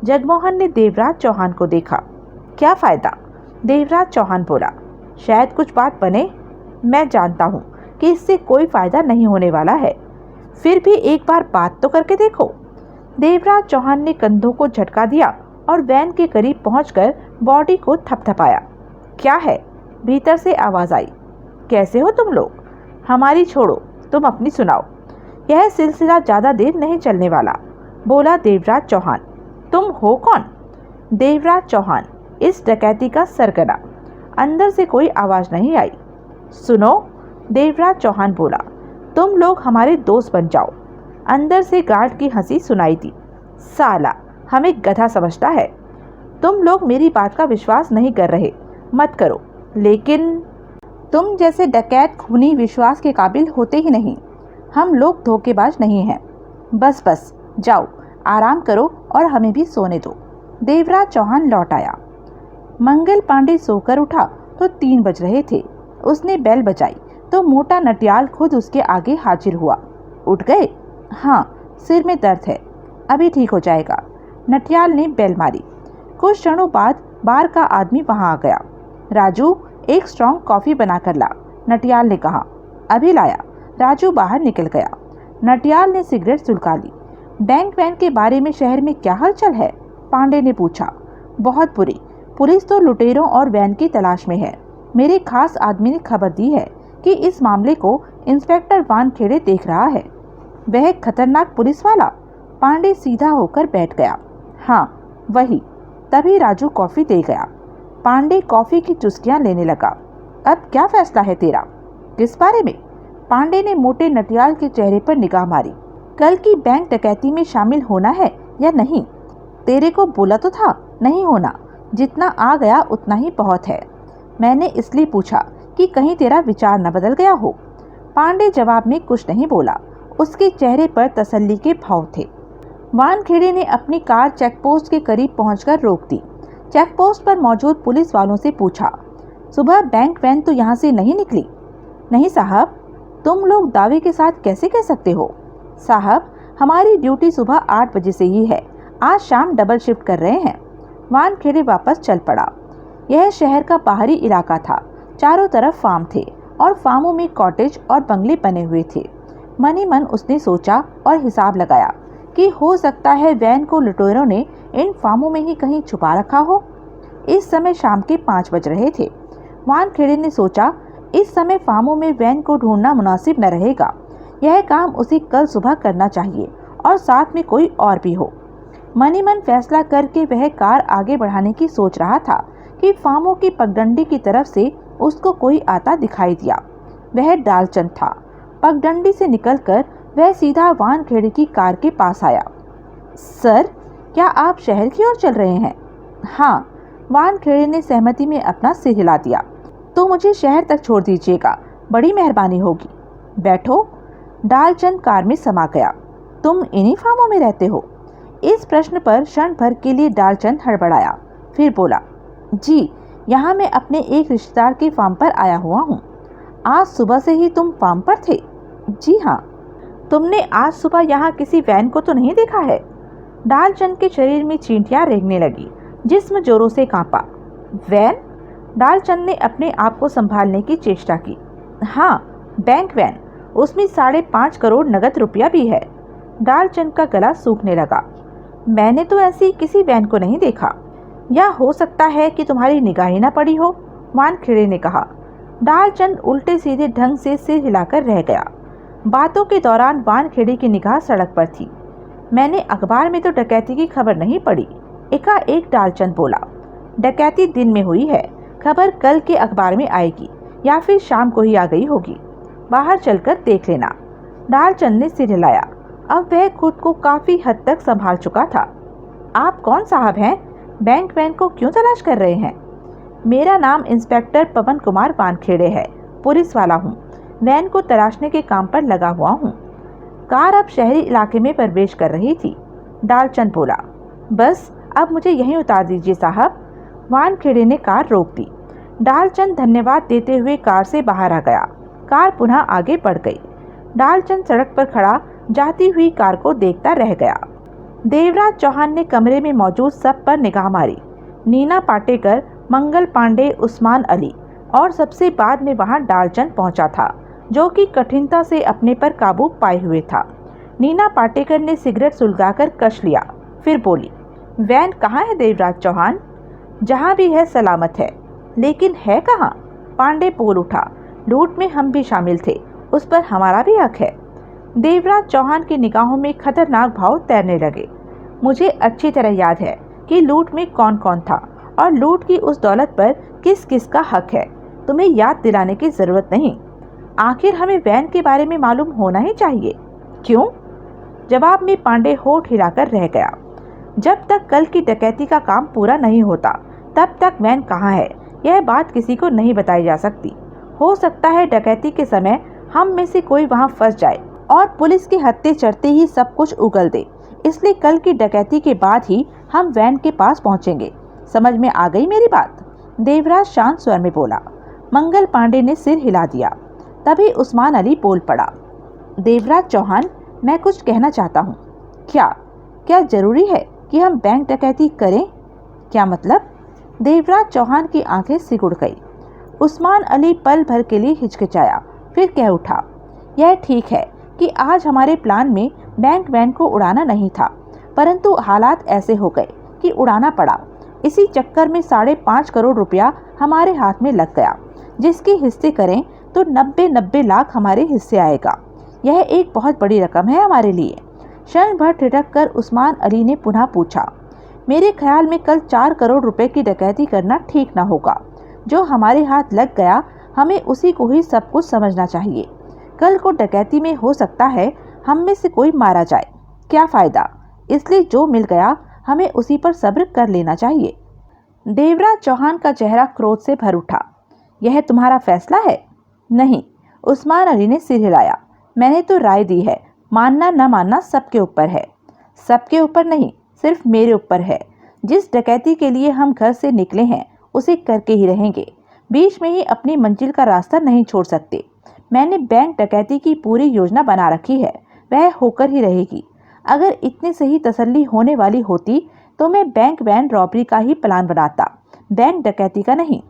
जगमोहन ने देवराज चौहान को देखा। क्या फायदा? देवराज चौहान बोला। शायद कुछ बात बने। मैं जानता हूँ कि इससे कोई फायदा नहीं होने वाला है, फिर भी एक बार बात तो करके देखो। देवराज चौहान ने कंधों को झटका दिया और वैन के करीब पहुंचकर बॉडी को थपथपाया। क्या है? भीतर से आवाज आई। कैसे हो तुम लोग? हमारी छोड़ो, तुम अपनी सुनाओ। यह सिलसिला ज्यादा देर नहीं चलने वाला, बोला देवराज चौहान। तुम हो कौन? देवराज चौहान, इस डकैती का सरगना। अंदर से कोई आवाज नहीं आई। सुनो, देवराज चौहान बोला, तुम लोग हमारे दोस्त बन जाओ। अंदर से गार्ड की हंसी सुनाई दी। साला हमें गधा समझता है। तुम लोग मेरी बात का विश्वास नहीं कर रहे, मत करो। लेकिन तुम जैसे डकैत खूनी विश्वास के काबिल होते ही नहीं। हम लोग धोखेबाज नहीं हैं। बस बस जाओ, आराम करो और हमें भी सोने दो। देवराज चौहान लौट आया। मंगल पांडे सोकर उठा तो 3 बज रहे थे। उसने बेल बजाई तो मोटा नटियाल खुद उसके आगे हाजिर हुआ। उठ गए? हाँ, सिर में दर्द है, अभी ठीक हो जाएगा। नटियाल ने बेल मारी। कुछ क्षणों बाद बार का आदमी वहां आ गया। राजू, एक स्ट्रॉन्ग कॉफी बनाकर ला, नटियाल ने कहा। अभी लाया। राजू बाहर निकल गया। नटियाल ने सिगरेट सुलगा ली। बैंक वैन के बारे में शहर में क्या हलचल है? पांडे ने पूछा। बहुत बुरी। पुलिस तो लुटेरों और वैन की तलाश में है। मेरे खास आदमी ने खबर दी है कि इस मामले को इंस्पेक्टर वानखेड़े देख रहा है। वह खतरनाक पुलिस वाला? पांडे सीधा होकर बैठ गया। हाँ वही। तभी राजू कॉफी दे गया। पांडे कॉफी की चुस्कियां लेने लगा। अब क्या फैसला है तेरा? किस बारे में? पांडे ने मोटे नटियाल के चेहरे पर निगाह मारी। कल की बैंक डकैती में शामिल होना है या नहीं? तेरे को बोला तो था नहीं होना। जितना आ गया उतना ही बहुत है। मैंने इसलिए पूछा कि कहीं तेरा विचार न बदल गया हो। पांडे जवाब में कुछ नहीं बोला। उसके चेहरे पर तसल्ली के भाव थे। वानखेड़े ने अपनी कार चेकपोस्ट के करीब पहुंचकर रोक दी। चेकपोस्ट पर मौजूद पुलिस वालों से पूछा, सुबह बैंक वैन तो यहाँ से नहीं निकली? नहीं साहब। तुम लोग दावे के साथ कैसे कह सकते हो? साहब, हमारी ड्यूटी सुबह 8 बजे से ही है। आज शाम डबल शिफ्ट कर रहे हैं। वानखेड़े वापस चल पड़ा। यह शहर का बाहरी इलाका था। चारों तरफ फार्म थे और फार्मों में कॉटेज और बंगले बने हुए थे। मनी मन उसने सोचा और हिसाब लगाया कि हो सकता है वैन को लुटेरों ने इन फार्मों में ही कहीं छुपा रखा हो। इस समय शाम के 5 बज रहे थे। वानखेड़े ने सोचा, इस समय फार्मों में वैन को ढूंढना मुनासिब न रहेगा। यह काम उसे कल सुबह करना चाहिए और साथ में कोई और भी हो। मनी मन फैसला करके वह कार आगे बढ़ाने की सोच रहा था कि फार्मों की पगडंडी की तरफ से उसको कोई आता दिखाई दिया। वह डालचंद था। पगडंडी से निकलकर वह सीधा वानखेड़े की कार के पास आया। सर, क्या आप शहर की ओर चल रहे हैं? हाँ। वानखेड़े ने सहमति में अपना सिर हिला दिया। तो मुझे शहर तक छोड़ दीजिएगा, बड़ी मेहरबानी होगी। बैठो। डालचंद कार में समा गया। तुम इन्हीं फार्मों में रहते हो? इस प्रश्न पर क्षण भर के लिए डालचंद हड़बड़ाया, फिर बोला, जी, यहाँ मैं अपने एक रिश्तेदार के फार्म पर आया हुआ हूँ। आज सुबह से ही तुम फार्म पर थे? जी हाँ। तुमने आज सुबह यहाँ किसी वैन को तो नहीं देखा है? डालचंद के शरीर में चींटियां रेंगने लगी। जिस्म जोरों से कांपा। वैन? डालचंद ने अपने आप को संभालने की चेष्टा की। हाँ, बैंक वैन। उसमें 5.5 करोड़ नगद रुपया भी है। डालचंद का गला सूखने लगा। मैंने तो ऐसी किसी वैन को नहीं देखा। या हो सकता है कि तुम्हारी निगाह ही न पड़ी हो, वानखेड़े ने कहा। डालचंद उल्टे सीधे ढंग से सिर हिलाकर रह गया। बातों के दौरान वानखेड़े की निगाह सड़क पर थी। मैंने अखबार में तो डकैती की खबर नहीं पढ़ी, एकाएक डालचंद बोला। डकैती दिन में हुई है, खबर कल के अखबार में आएगी या फिर शाम को ही आ गई होगी। बाहर चलकर देख लेना। डालचंद ने सिर हिलाया। अब वह खुद को काफी हद तक संभाल चुका था। आप कौन साहब हैं? बैंक वैन को क्यों तलाश कर रहे हैं? मेरा नाम इंस्पेक्टर पवन कुमार वानखेड़े है, पुलिस वाला हूँ। वैन को तलाशने के काम पर लगा हुआ हूँ। कार अब शहरी इलाके में प्रवेश कर रही थी। डालचंद बोला, बस अब मुझे यहीं उतार दीजिए साहब। वानखेड़े ने कार रोक दी। डालचंद धन्यवाद देते हुए कार से बाहर आ गया। कार पुनः आगे बढ़ गई। डालचंद सड़क पर खड़ा जाती हुई कार को देखता रह गया। देवराज चौहान ने कमरे में मौजूद सब पर निगाह मारी। नीना पाटेकर मंगल पांडे, उस्मान अली और सबसे बाद में वहां डालचंद पहुंचा था, जो कि कठिनता से अपने पर काबू पाए हुए था। नीना पाटेकर ने सिगरेट सुलगाकर कश लिया, फिर बोली, वैन कहाँ है देवराज चौहान? जहाँ भी है सलामत है, लेकिन है कहाँ? पांडे बोल उठा, लूट में हम भी शामिल थे, उस पर हमारा भी हक है। देवराज चौहान की निगाहों में खतरनाक भाव तैरने लगे। मुझे अच्छी तरह याद है कि लूट में कौन कौन था और लूट की उस दौलत पर किस किस का हक है। तुम्हें याद दिलाने की जरूरत नहीं। आखिर हमें वैन के बारे में मालूम होना ही चाहिए। क्यों? जवाब में पांडे होठ हिलाकर रह गया। जब तक कल की डकैती का काम पूरा नहीं होता, तब तक वैन कहाँ है, यह बात किसी को नहीं बताई जा सकती। हो सकता है डकैती के समय हम में से कोई वहां फंस जाए और पुलिस के हत्थे चढ़ते ही सब कुछ उगल दे। इसलिए कल की डकैती के बाद ही हम वैन के पास पहुंचेंगे। समझ में आ गई मेरी बात? देवराज शांत स्वर में बोला। मंगल पांडे ने सिर हिला दिया। तभी उस्मान अली बोल पड़ा, देवराज चौहान, मैं कुछ कहना चाहता हूँ। क्या? क्या जरूरी है कि हम बैंक डकैती करें? क्या मतलब? देवराज चौहान की आंखें सिकुड़ गई। उस्मान अली पल भर के लिए हिचकिचाया, फिर कह उठा, यह ठीक है कि आज हमारे प्लान में बैंक वैन को उड़ाना नहीं था, परंतु हालात ऐसे हो गए कि उड़ाना पड़ा। इसी चक्कर में 5.5 करोड़ रुपया हमारे हाथ में लग गया, जिसके हिस्से करें तो 90 लाख हमारे हिस्से आएगा। यह एक बहुत बड़ी रकम है हमारे लिए। क्षण भर ठिठक कर उस्मान अली ने पुनः पूछा, मेरे ख्याल में कल 4 करोड़ रुपए की डकैती करना ठीक ना होगा। जो हमारे हाथ लग गया, हमें उसी को ही सब कुछ समझना चाहिए। कल को डकैती में हो सकता है हम में से कोई मारा जाए, क्या फायदा? इसलिए जो मिल गया हमें उसी पर सब्र कर लेना चाहिए। देवराज चौहान का चेहरा क्रोध से भर उठा। यह तुम्हारा फैसला है? नहीं, उस्मान अली ने सिर हिलाया। मैंने तो राय दी है, मानना न मानना सबके ऊपर है। सबके ऊपर नहीं, सिर्फ मेरे ऊपर है। जिस डकैती के लिए हम घर से निकले हैं, उसे करके ही रहेंगे। बीच में ही अपनी मंजिल का रास्ता नहीं छोड़ सकते। मैंने बैंक डकैती की पूरी योजना बना रखी है, वह होकर ही रहेगी। अगर इतने से ही तसल्ली होने वाली होती तो मैं बैंक वैन रॉबरी का ही प्लान बनाता, बैंक डकैती का नहीं।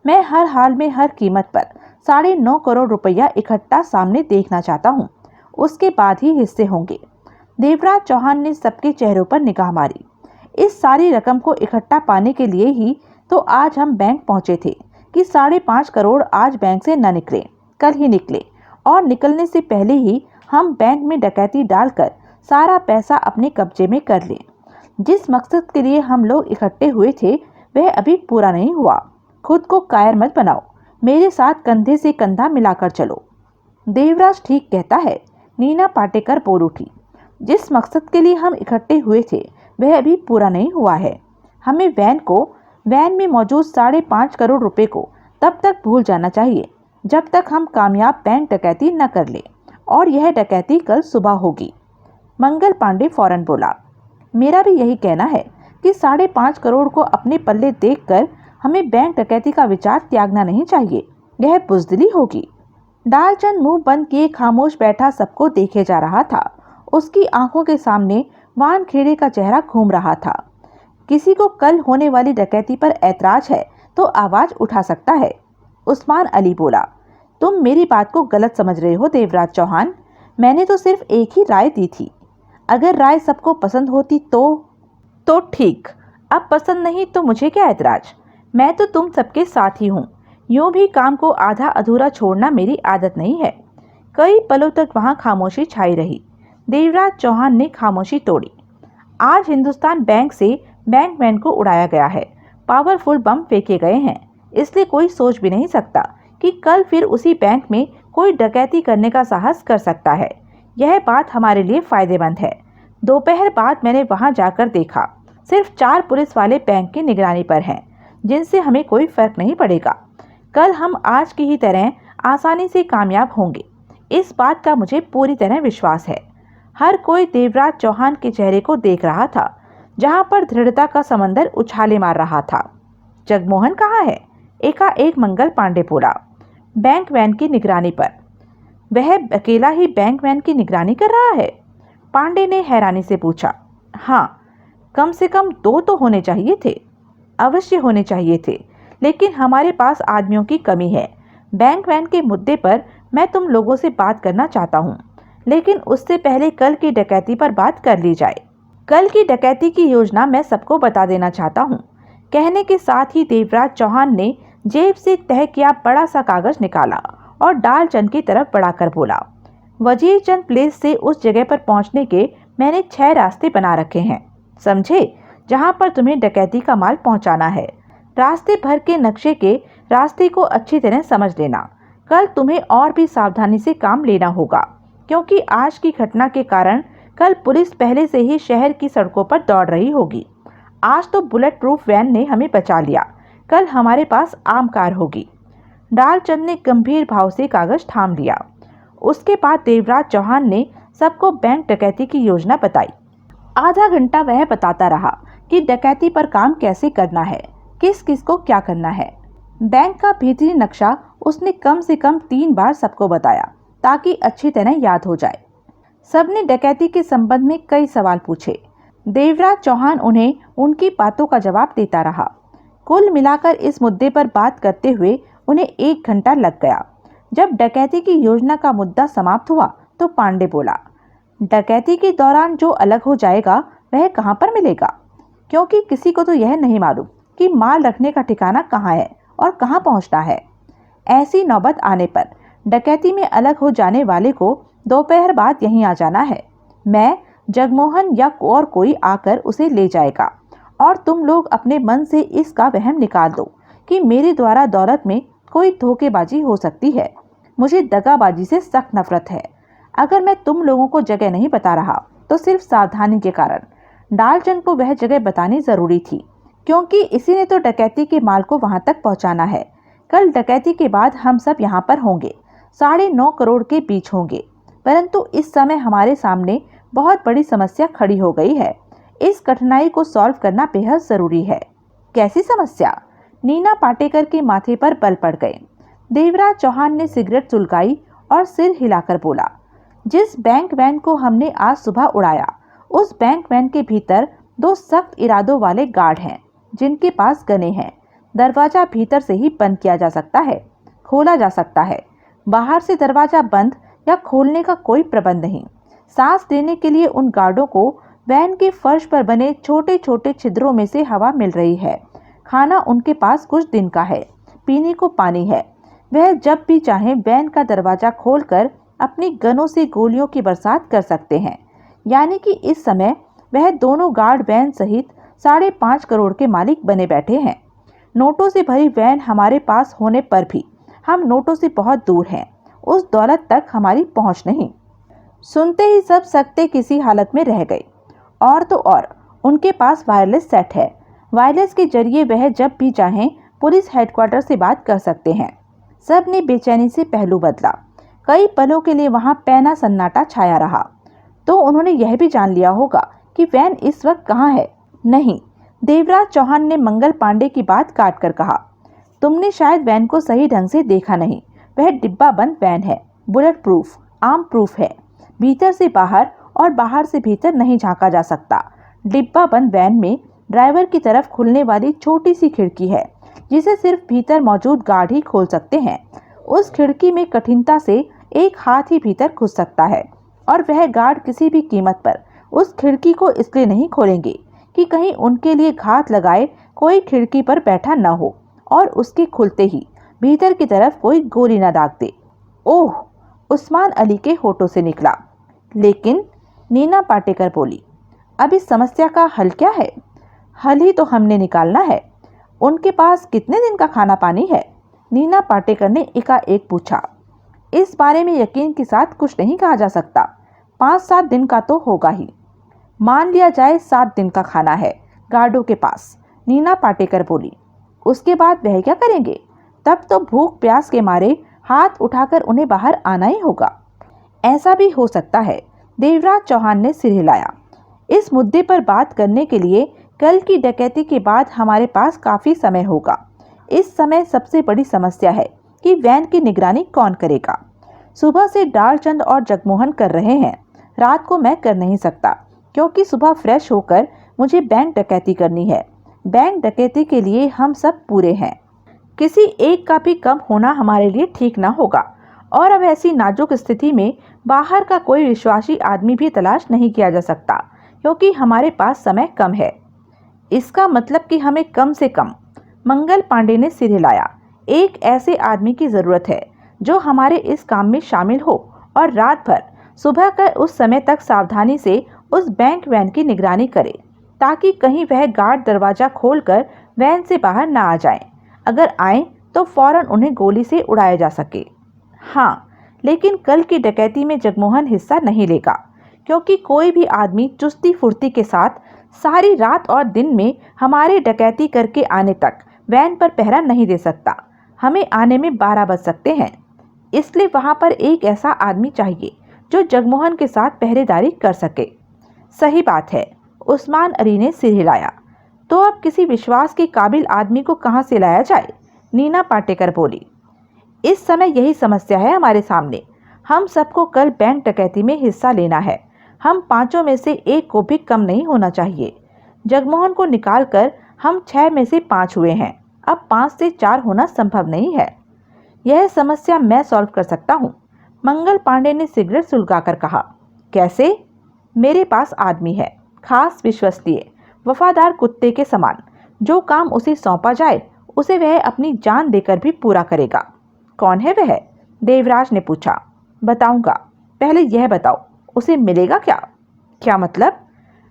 मैं हर हाल में हर कीमत पर 9.5 करोड़ रुपया इकट्ठा सामने देखना चाहता हूँ, उसके बाद ही हिस्से होंगे। देवराज चौहान ने सबके चेहरों पर निगाह मारी। इस सारी रकम को इकट्ठा पाने के लिए ही तो आज हम बैंक पहुंचे थे कि 5.5 करोड़ आज बैंक से न निकले, कल ही निकले, और निकलने से पहले ही हम बैंक में डकैती डालकर सारा पैसा अपने कब्जे में कर लें। जिस मकसद के लिए हम लोग इकट्ठे हुए थे, वह अभी पूरा नहीं हुआ। खुद को कायर मत बनाओ, मेरे साथ कंधे से कंधा मिलाकर चलो। देवराज ठीक कहता है, नीना पाटेकर बोल उठी। जिस मकसद के लिए हम इकट्ठे हुए थे, वह अभी पूरा नहीं हुआ है। हमें वैन में मौजूद 5.5 करोड़ रुपए को तब तक भूल जाना चाहिए जब तक हम कामयाब बैंक डकैती न कर ले, और यह डकैती कल सुबह होगी। मंगल पांडे फौरन बोला, मेरा भी यही कहना है कि 5.5 करोड़ को अपने पल्ले देखकर हमें बैंक डकैती का विचार त्यागना नहीं चाहिए, यह बुजदिली होगी। डालचंद मुंह बंद किए खामोश बैठा सबको देखे जा रहा था। उसकी आंखों के सामने वानखेड़े का चेहरा घूम रहा था। किसी को कल होने वाली डकैती पर ऐतराज है तो आवाज उठा सकता है। उस्मान अली बोला, तुम मेरी बात को गलत समझ रहे हो देवराज चौहान। मैंने तो सिर्फ एक ही राय दी थी। अगर राय सबको पसंद होती तो ठीक, अब पसंद नहीं तो मुझे क्या ऐतराज। मैं तो तुम सबके साथ ही हूँ। यूं भी काम को आधा अधूरा छोड़ना मेरी आदत नहीं है। कई पलों तक वहां खामोशी छाई रही। देवराज चौहान ने खामोशी तोड़ी। आज हिंदुस्तान बैंक से बैंक वैन को उड़ाया गया है, पावरफुल बम फेंके गए हैं, इसलिए कोई सोच भी नहीं सकता कि कल फिर उसी बैंक में कोई डकैती करने का साहस कर सकता है। यह बात हमारे लिए फायदेमंद है। दोपहर बाद मैंने वहां जाकर देखा, सिर्फ 4 पुलिस वाले बैंक की निगरानी पर हैं, जिनसे हमें कोई फर्क नहीं पड़ेगा। कल हम आज की ही तरह आसानी से कामयाब होंगे, इस बात का मुझे पूरी तरह विश्वास है। हर कोई देवराज चौहान के चेहरे को देख रहा था, जहां पर दृढ़ता का समंदर उछाले मार रहा था। जगमोहन कहाँ है? एकाएक मंगल पांडे बोला। बैंक वैन की निगरानी पर। वह अकेला ही बैंक वैन की निगरानी कर रहा है? पांडे ने हैरानी से पूछा। हाँ, कम से कम 2 तो होने चाहिए थे। अवश्य होने चाहिए थे, लेकिन हमारे पास आदमियों की कमी है। बैंक वैन के मुद्दे पर मैं तुम लोगों से बात करना चाहता हूँ, लेकिन उससे पहले कल की डकैती पर बात कर ली जाए। कल की डकैती की योजना मैं सबको बता देना चाहता हूँ। कहने के साथ ही देवराज चौहान ने जेब से तह किया बड़ा सा कागज निकाला और डालचंद की तरफ बढ़ाकर बोला, वजीरचंद प्लेस से उस जगह पर पहुंचने के मैंने 6 रास्ते बना रखे हैं, समझे, जहां पर तुम्हें डकैती का माल पहुंचाना है। रास्ते भर के नक्शे के रास्ते को अच्छी तरह समझ लेना। कल तुम्हें और भी सावधानी से काम लेना होगा, क्योंकि आज की घटना के कारण कल पुलिस पहले से ही शहर की सड़कों पर दौड़ रही होगी। आज तो बुलेट प्रूफ वैन ने हमें बचा लिया, कल हमारे पास आम कार होगी। डालचंद ने गंभीर भाव से कागज थाम लिया। उसके बाद देवराज चौहान ने सबको बैंक डकैती की योजना बताई। आधा घंटा वह बताता रहा कि डकैती पर काम कैसे करना है, किस किस को क्या करना है। बैंक का भीतरी नक्शा उसने कम से कम 3 बार सबको बताया, ताकि अच्छी तरह याद हो जाए। सबने डकैती के संबंध में कई सवाल पूछे। देवराज चौहान उन्हें उनकी बातों का जवाब देता रहा। कुल मिलाकर इस मुद्दे पर बात करते हुए उन्हें 1 घंटा लग गया। जब डकैती की योजना का मुद्दा समाप्त हुआ तो पांडे बोला, डकैती के दौरान जो अलग हो जाएगा वह कहाँ पर मिलेगा, क्योंकि किसी को तो यह नहीं मालूम कि माल रखने का ठिकाना कहाँ है और कहाँ पहुँचना है। ऐसी नौबत आने पर डकैती में अलग हो जाने वाले को दोपहर बाद यहीं आ जाना है। मैं, जगमोहन या और कोई आकर उसे ले जाएगा, और तुम लोग अपने मन से इसका वहम निकाल दो कि मेरे द्वारा दौलत में कोई धोखेबाजी हो सकती है। मुझे दगाबाजी से सख्त नफरत है। अगर मैं तुम लोगों को जगह नहीं बता रहा तो सिर्फ सावधानी के कारण। डालचंद को वह जगह बतानी जरूरी थी, क्योंकि इसी ने तो डकैती के माल को वहां तक पहुंचाना है। कल डकैती के बाद हम सब यहाँ पर होंगे, 9.5 करोड़ के बीच होंगे, परंतु इस समय हमारे सामने बहुत बड़ी समस्या खड़ी हो गई है। इस कठिनाई को सॉल्व करना बेहद जरूरी है। कैसी समस्या? नीना पाटेकर के माथे पर बल पड़ गए। देवराज चौहान ने सिगरेट सुलगाई और सिर हिलाकर बोला, जिस बैंक वैन को हमने आज सुबह उड़ाया, उस बैंक वैन के भीतर 2 सख्त इरादों वाले गार्ड हैं, जिनके पास गने हैं। दरवाजा भीतर से ही बंद किया जा सकता है, खोला जा सकता है। बाहर से दरवाजा बंद या खोलने का कोई प्रबंध नहीं। सांस लेने के लिए उन गार्डों को वैन के फर्श पर बने छोटे छोटे छिद्रों में से हवा मिल रही है। खाना उनके पास कुछ दिन का है, पीने को पानी है। वह जब भी चाहें वैन का दरवाजा खोलकर अपनी गनों से गोलियों की बरसात कर सकते हैं। यानी कि इस समय वह दोनों गार्ड वैन सहित 5.5 करोड़ के मालिक बने बैठे हैं। नोटों से भरी वैन हमारे पास होने पर भी हम नोटों से बहुत दूर हैं। उस दौलत तक हमारी पहुंच नहीं। सुनते ही सब सकते किसी हालत में रह गए। और तो और उनके पास वायरलेस सेट है। वायरलेस के जरिए वह जब भी चाहें पुलिस हेडक्वार्टर से बात कर सकते हैं। सब ने बेचैनी से पहलू बदला। कई पलों के लिए वहां पैना सन्नाटा छाया रहा। तो उन्होंने यह भी जान लिया होगा कि वैन इस वक्त कहाँ है। नहीं, देवराज चौहान ने मंगल पांडे की बात काट कर कहा, तुमने शायद वैन को सही ढंग से देखा नहीं। वह डिब्बा बंद वैन है, बुलेट प्रूफ, आर्म प्रूफ है। भीतर से बाहर और बाहर से भीतर नहीं झांका जा सकता। डिब्बा बंद वैन में ड्राइवर की तरफ खुलने वाली छोटी सी खिड़की है, जिसे सिर्फ भीतर मौजूद गार्ड ही खोल सकते हैं। उस खिड़की में कठिनता से एक हाथ ही भीतर घुस सकता है, और वह गार्ड किसी भी कीमत पर उस खिड़की को इसलिए नहीं खोलेंगे कि कहीं उनके लिए घात लगाए कोई खिड़की पर बैठा न हो और उसके खुलते ही भीतर की तरफ कोई गोली न दाग दे। ओह, उस्मान अली के होठों से निकला। लेकिन नीना पाटेकर बोली, अब इस समस्या का हल क्या है? हल ही तो हमने निकालना है। उनके पास कितने दिन का खाना पानी है? नीना पाटेकर ने एकाएक पूछा। इस बारे में यकीन के साथ कुछ नहीं कहा जा सकता। 5-7 दिन का तो होगा ही। मान लिया जाए 7 दिन का खाना है गार्डों के पास। नीना पाटेकर बोली, उसके बाद वह क्या करेंगे? तब तो भूख प्यास के मारे हाथ उठाकर उन्हें बाहर आना ही होगा। ऐसा भी हो सकता है। देवराज चौहान ने सिर हिलाया। इस मुद्दे पर बात करने के लिए कल की डकैती के बाद हमारे पास काफी समय होगा। इस समय सबसे बड़ी समस्या है कि वैन की निगरानी कौन करेगा। सुबह से डालचंद और जगमोहन कर रहे हैं, रात को मैं कर नहीं सकता, क्योंकि सुबह फ्रेश होकर मुझे बैंक डकैती करनी है। बैंक डकैती के लिए हम सब पूरे हैं। किसी एक का भी कम होना हमारे लिए ठीक ना होगा और अब ऐसी नाजुक स्थिति में बाहर का कोई विश्वासी आदमी भी तलाश नहीं किया जा सकता क्योंकि हमारे पास समय कम है। इसका मतलब कि हमें कम से कम, मंगल पांडे ने सिर हिलाया, एक ऐसे आदमी की जरूरत है जो हमारे इस काम में शामिल हो और रात भर सुबह का उस समय तक सावधानी से उस बैंक वैन की निगरानी करे ताकि कहीं वह गार्ड दरवाजा खोलकर वैन से बाहर ना आ जाए। अगर आए तो फौरन उन्हें गोली से उड़ाया जा सके। हाँ, लेकिन कल की डकैती में जगमोहन हिस्सा नहीं लेगा क्योंकि कोई भी आदमी चुस्ती फुर्ती के साथ सारी रात और दिन में हमारे डकैती करके आने तक वैन पर पहरा नहीं दे सकता। हमें आने में 12 बज सकते हैं, इसलिए वहां पर एक ऐसा आदमी चाहिए जो जगमोहन के साथ पहरेदारी कर सके। सही बात है, उस्मान अली ने सिर हिलाया। तो अब किसी विश्वास के काबिल आदमी को कहां से लाया जाए? नीना पाटेकर बोली। इस समय यही समस्या है हमारे सामने। हम सबको कल बैंक डकैती में हिस्सा लेना है। हम 5 में से एक को भी कम नहीं होना चाहिए। जगमोहन को निकालकर हम 6 में से 5 हुए हैं। अब 5 से 4 होना संभव नहीं है। यह समस्या मैं सॉल्व कर सकता हूँ, मंगल पांडे ने सिगरेट सुलगाकर कहा। कैसे? मेरे पास आदमी है, खास विश्वसनीय, वफादार कुत्ते के समान। जो काम उसे सौंपा जाए उसे वह अपनी जान देकर भी पूरा करेगा। कौन है वह? देवराज ने पूछा। बताऊंगा, पहले यह बताओ उसे मिलेगा क्या? क्या मतलब?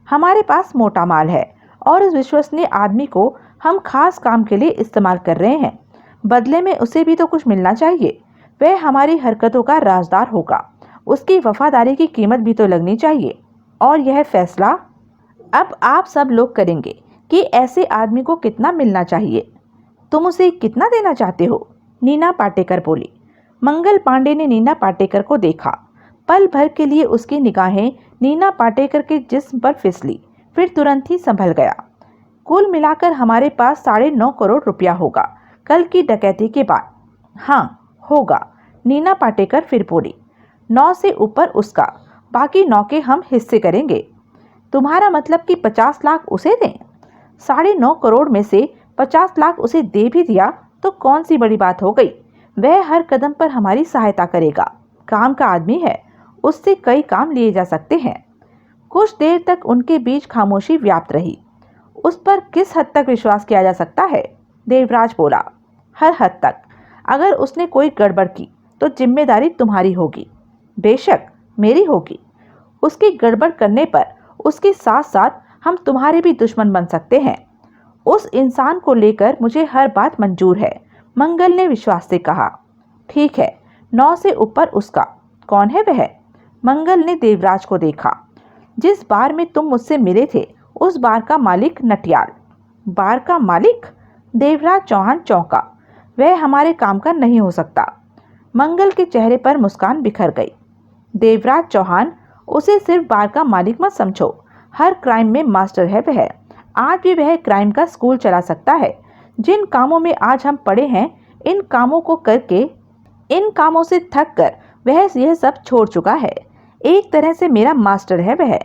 हमारे पास मोटा माल है और उस विश्वसनीय आदमी को हम खास काम के लिए इस्तेमाल कर रहे हैं। बदले में उसे भी तो कुछ मिलना चाहिए। वह हमारी हरकतों का राजदार होगा। उसकी वफादारी की कीमत भी तो लगनी चाहिए। और यह फैसला अब आप सब लोग करेंगे कि ऐसे आदमी को कितना मिलना चाहिए। तुम उसे कितना देना चाहते हो? नीना पाटेकर बोली। मंगल पांडे ने नीना पाटेकर को देखा। पल भर के लिए उसकी निगाहें नीना पाटेकर के जिस्म पर फिसली, फिर तुरंत ही संभल गया। कुल मिलाकर हमारे पास 9.5 करोड़ रुपया होगा कल की डकैती के बाद। हाँ होगा, नीना पाटेकर फिर बोली। 9 से ऊपर उसका, बाकी 9 के हम हिस्से करेंगे। तुम्हारा मतलब कि 50 लाख उसे दें? 9.5 करोड़ में से 50 लाख उसे दे भी दिया तो कौन सी बड़ी बात हो गई। वह हर कदम पर हमारी सहायता करेगा। काम का आदमी है, उससे कई काम लिए जा सकते हैं। कुछ देर तक उनके बीच खामोशी व्याप्त रही। उस पर किस हद तक विश्वास किया जा सकता है? देवराज बोला। हर हद तक। अगर उसने कोई गड़बड़ की तो जिम्मेदारी तुम्हारी होगी। बेशक मेरी होगी। उसकी गड़बड़ करने पर उसके साथ साथ हम तुम्हारे भी दुश्मन बन सकते हैं। उस इंसान को लेकर मुझे हर बात मंजूर है, मंगल ने विश्वास से कहा। ठीक है, 9 से ऊपर उसका। कौन है वह? मंगल ने देवराज को देखा। जिस बार में तुम मुझसे मिले थे उस बार का मालिक नटियाल। बार का मालिक? देवराज चौहान चौंका। वह हमारे काम का नहीं हो सकता। मंगल के चेहरे पर मुस्कान बिखर गई। देवराज चौहान, उसे सिर्फ बार का मालिक मत समझो, हर क्राइम में मास्टर है वह। आज भी वह क्राइम का स्कूल चला सकता है। जिन कामों में आज हम पड़े हैं, इन कामों को करके, इन कामों से थक कर वह यह सब छोड़ चुका है। एक तरह से मेरा मास्टर है वह।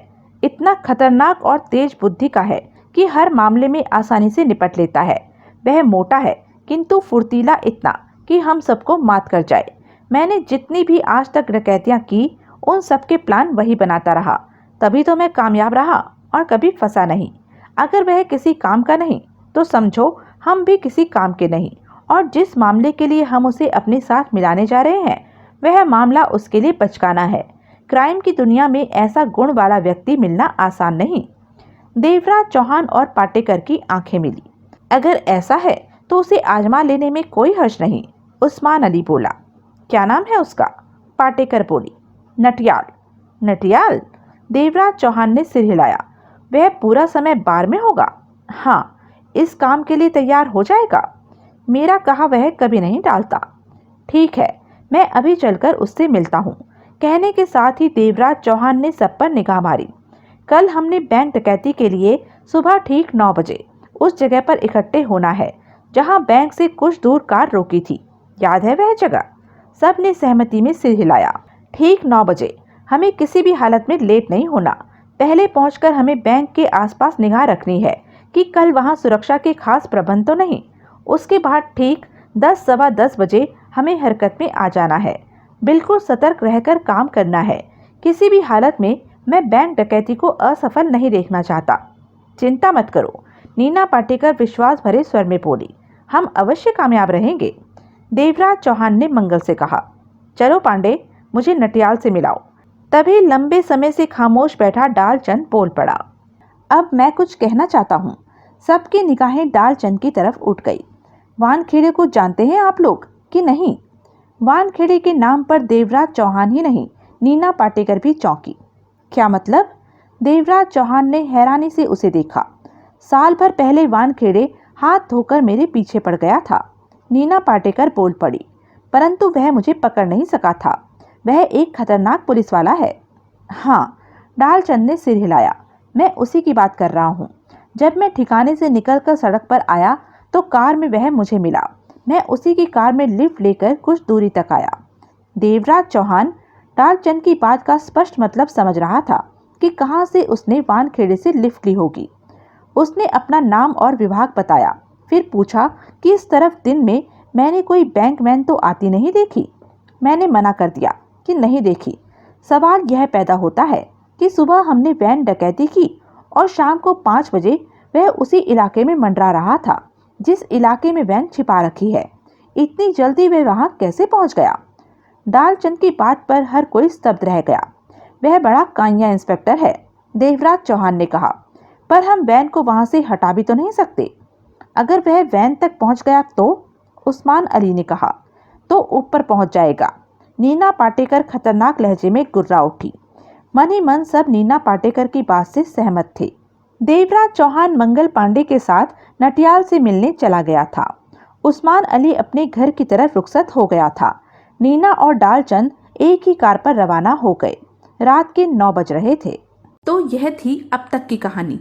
इतना खतरनाक और तेज बुद्धि का है कि हर मामले में आसानी से निपट लेता है। वह मोटा है किंतु फुर्तीला इतना कि हम सबको मात कर जाए। मैंने जितनी भी आज तक डकैतियां की उन सबके प्लान वही बनाता रहा, तभी तो मैं कामयाब रहा और कभी फंसा नहीं। अगर वह किसी काम का नहीं तो समझो हम भी किसी काम के नहीं। और जिस मामले के लिए हम उसे अपने साथ मिलाने जा रहे हैं वह मामला उसके लिए बचकाना है। क्राइम की दुनिया में ऐसा गुण वाला व्यक्ति मिलना आसान नहीं। देवराज चौहान और पाटेकर की आंखें मिली। अगर ऐसा है तो उसे आजमा लेने में कोई हर्ज नहीं, उस्मान अली बोला। क्या नाम है उसका? पाटेकर बोली। नटियाल। नटियाल? देवराज चौहान ने सिर हिलाया। वह पूरा समय बार में होगा? हाँ, इस काम के लिए तैयार हो जाएगा। मेरा कहा वह कभी नहीं टालता। ठीक है, मैं अभी चलकर उससे मिलता हूँ। कहने के साथ ही देवराज चौहान ने सब पर निगाह मारी। कल हमने बैंक डकैती के लिए सुबह ठीक 9 बजे उस जगह पर इकट्ठे होना है जहाँ बैंक से कुछ दूर कार रोकी थी। याद है वह जगह? सब ने सहमति में सिर हिलाया। ठीक 9 बजे। हमें किसी भी हालत में लेट नहीं होना। पहले पहुंचकर हमें बैंक के आसपास निगाह रखनी है कि कल वहां सुरक्षा के खास प्रबंध तो नहीं। उसके बाद ठीक 10 सवा 10 बजे हमें हरकत में आ जाना है। बिल्कुल सतर्क रहकर काम करना है। किसी भी हालत में मैं बैंक डकैती को असफल नहीं देखना चाहता। चिंता मत करो, नीना पाटेकर विश्वास भरे स्वर में बोली। हम अवश्य कामयाब रहेंगे। देवराज चौहान ने मंगल से कहा, चलो पांडे, मुझे नटियाल से मिलाओ। तभी लंबे समय से खामोश बैठा डालचंद बोल पड़ा, अब मैं कुछ कहना चाहता हूँ। सबकी निगाहें डालचंद की तरफ उठ गई। वानखेड़े को जानते हैं आप लोग कि नहीं? वानखेड़े के नाम पर देवराज चौहान ही नहीं, नीना पाटेकर भी चौंकी। क्या मतलब? देवराज चौहान ने हैरानी से उसे देखा। साल भर पहले वानखेड़े हाथ धोकर मेरे पीछे पड़ गया था। नीना पाटेकर बोल पड़ी, परंतु वह मुझे पकड़ नहीं सका था। वह एक खतरनाक पुलिस वाला है। हाँ, डालचंद ने सिर हिलाया। मैं उसी की बात कर रहा हूँ। जब मैं ठिकाने से निकलकर सड़क पर आया तो कार में वह मुझे मिला। मैं उसी की कार में लिफ्ट लेकर कुछ दूरी तक आया। देवराज चौहान डालचंद की बात का स्पष्ट मतलब समझ रहा था कि कहाँ से उसने वानखेड़े से लिफ्ट ली होगी। उसने अपना नाम और विभाग बताया, फिर पूछा कि इस तरफ दिन में मैंने कोई बैंकमैन तो आती नहीं देखी। मैंने मना कर दिया कि नहीं देखी। सवाल यह पैदा होता है कि सुबह हमने वैन डकैती की और शाम को 5 बजे वह उसी इलाके में मंडरा रहा था जिस इलाके में वैन छिपा रखी है। इतनी जल्दी वह वहां कैसे पहुंच गया? डालचंद की बात पर हर कोई स्तब्ध रह गया। वह बड़ा काइया इंस्पेक्टर है, देवराज चौहान ने कहा, पर हम वैन को वहां से हटा भी तो नहीं सकते। अगर वह वैन तक पहुंच गया तो? उस्मान अली ने कहा, तो ऊपर पहुंच जाएगा। नीना पाटेकर खतरनाक लहजे में गुर्रा उठी। मन ही मन सब नीना पाटेकर की बात से सहमत थे। देवराज चौहान मंगल पांडे के साथ नटियाल से मिलने चला गया था। उस्मान अली अपने घर की तरफ रुखसत हो गया था। नीना और डालचंद एक ही कार पर रवाना हो गए। रात के 9 बज रहे थे। तो यह थी अब तक की कहानी।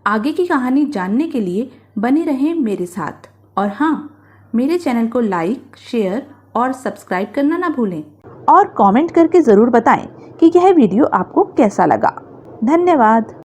आगे की कहानी जानने के लिए बने रहें मेरे साथ। और हाँ, मेरे चैनल को लाइक, शेयर और सब्सक्राइब करना ना भूलें। और कमेंट करके ज़रूर बताएं कि यह वीडियो आपको कैसा लगा। धन्यवाद।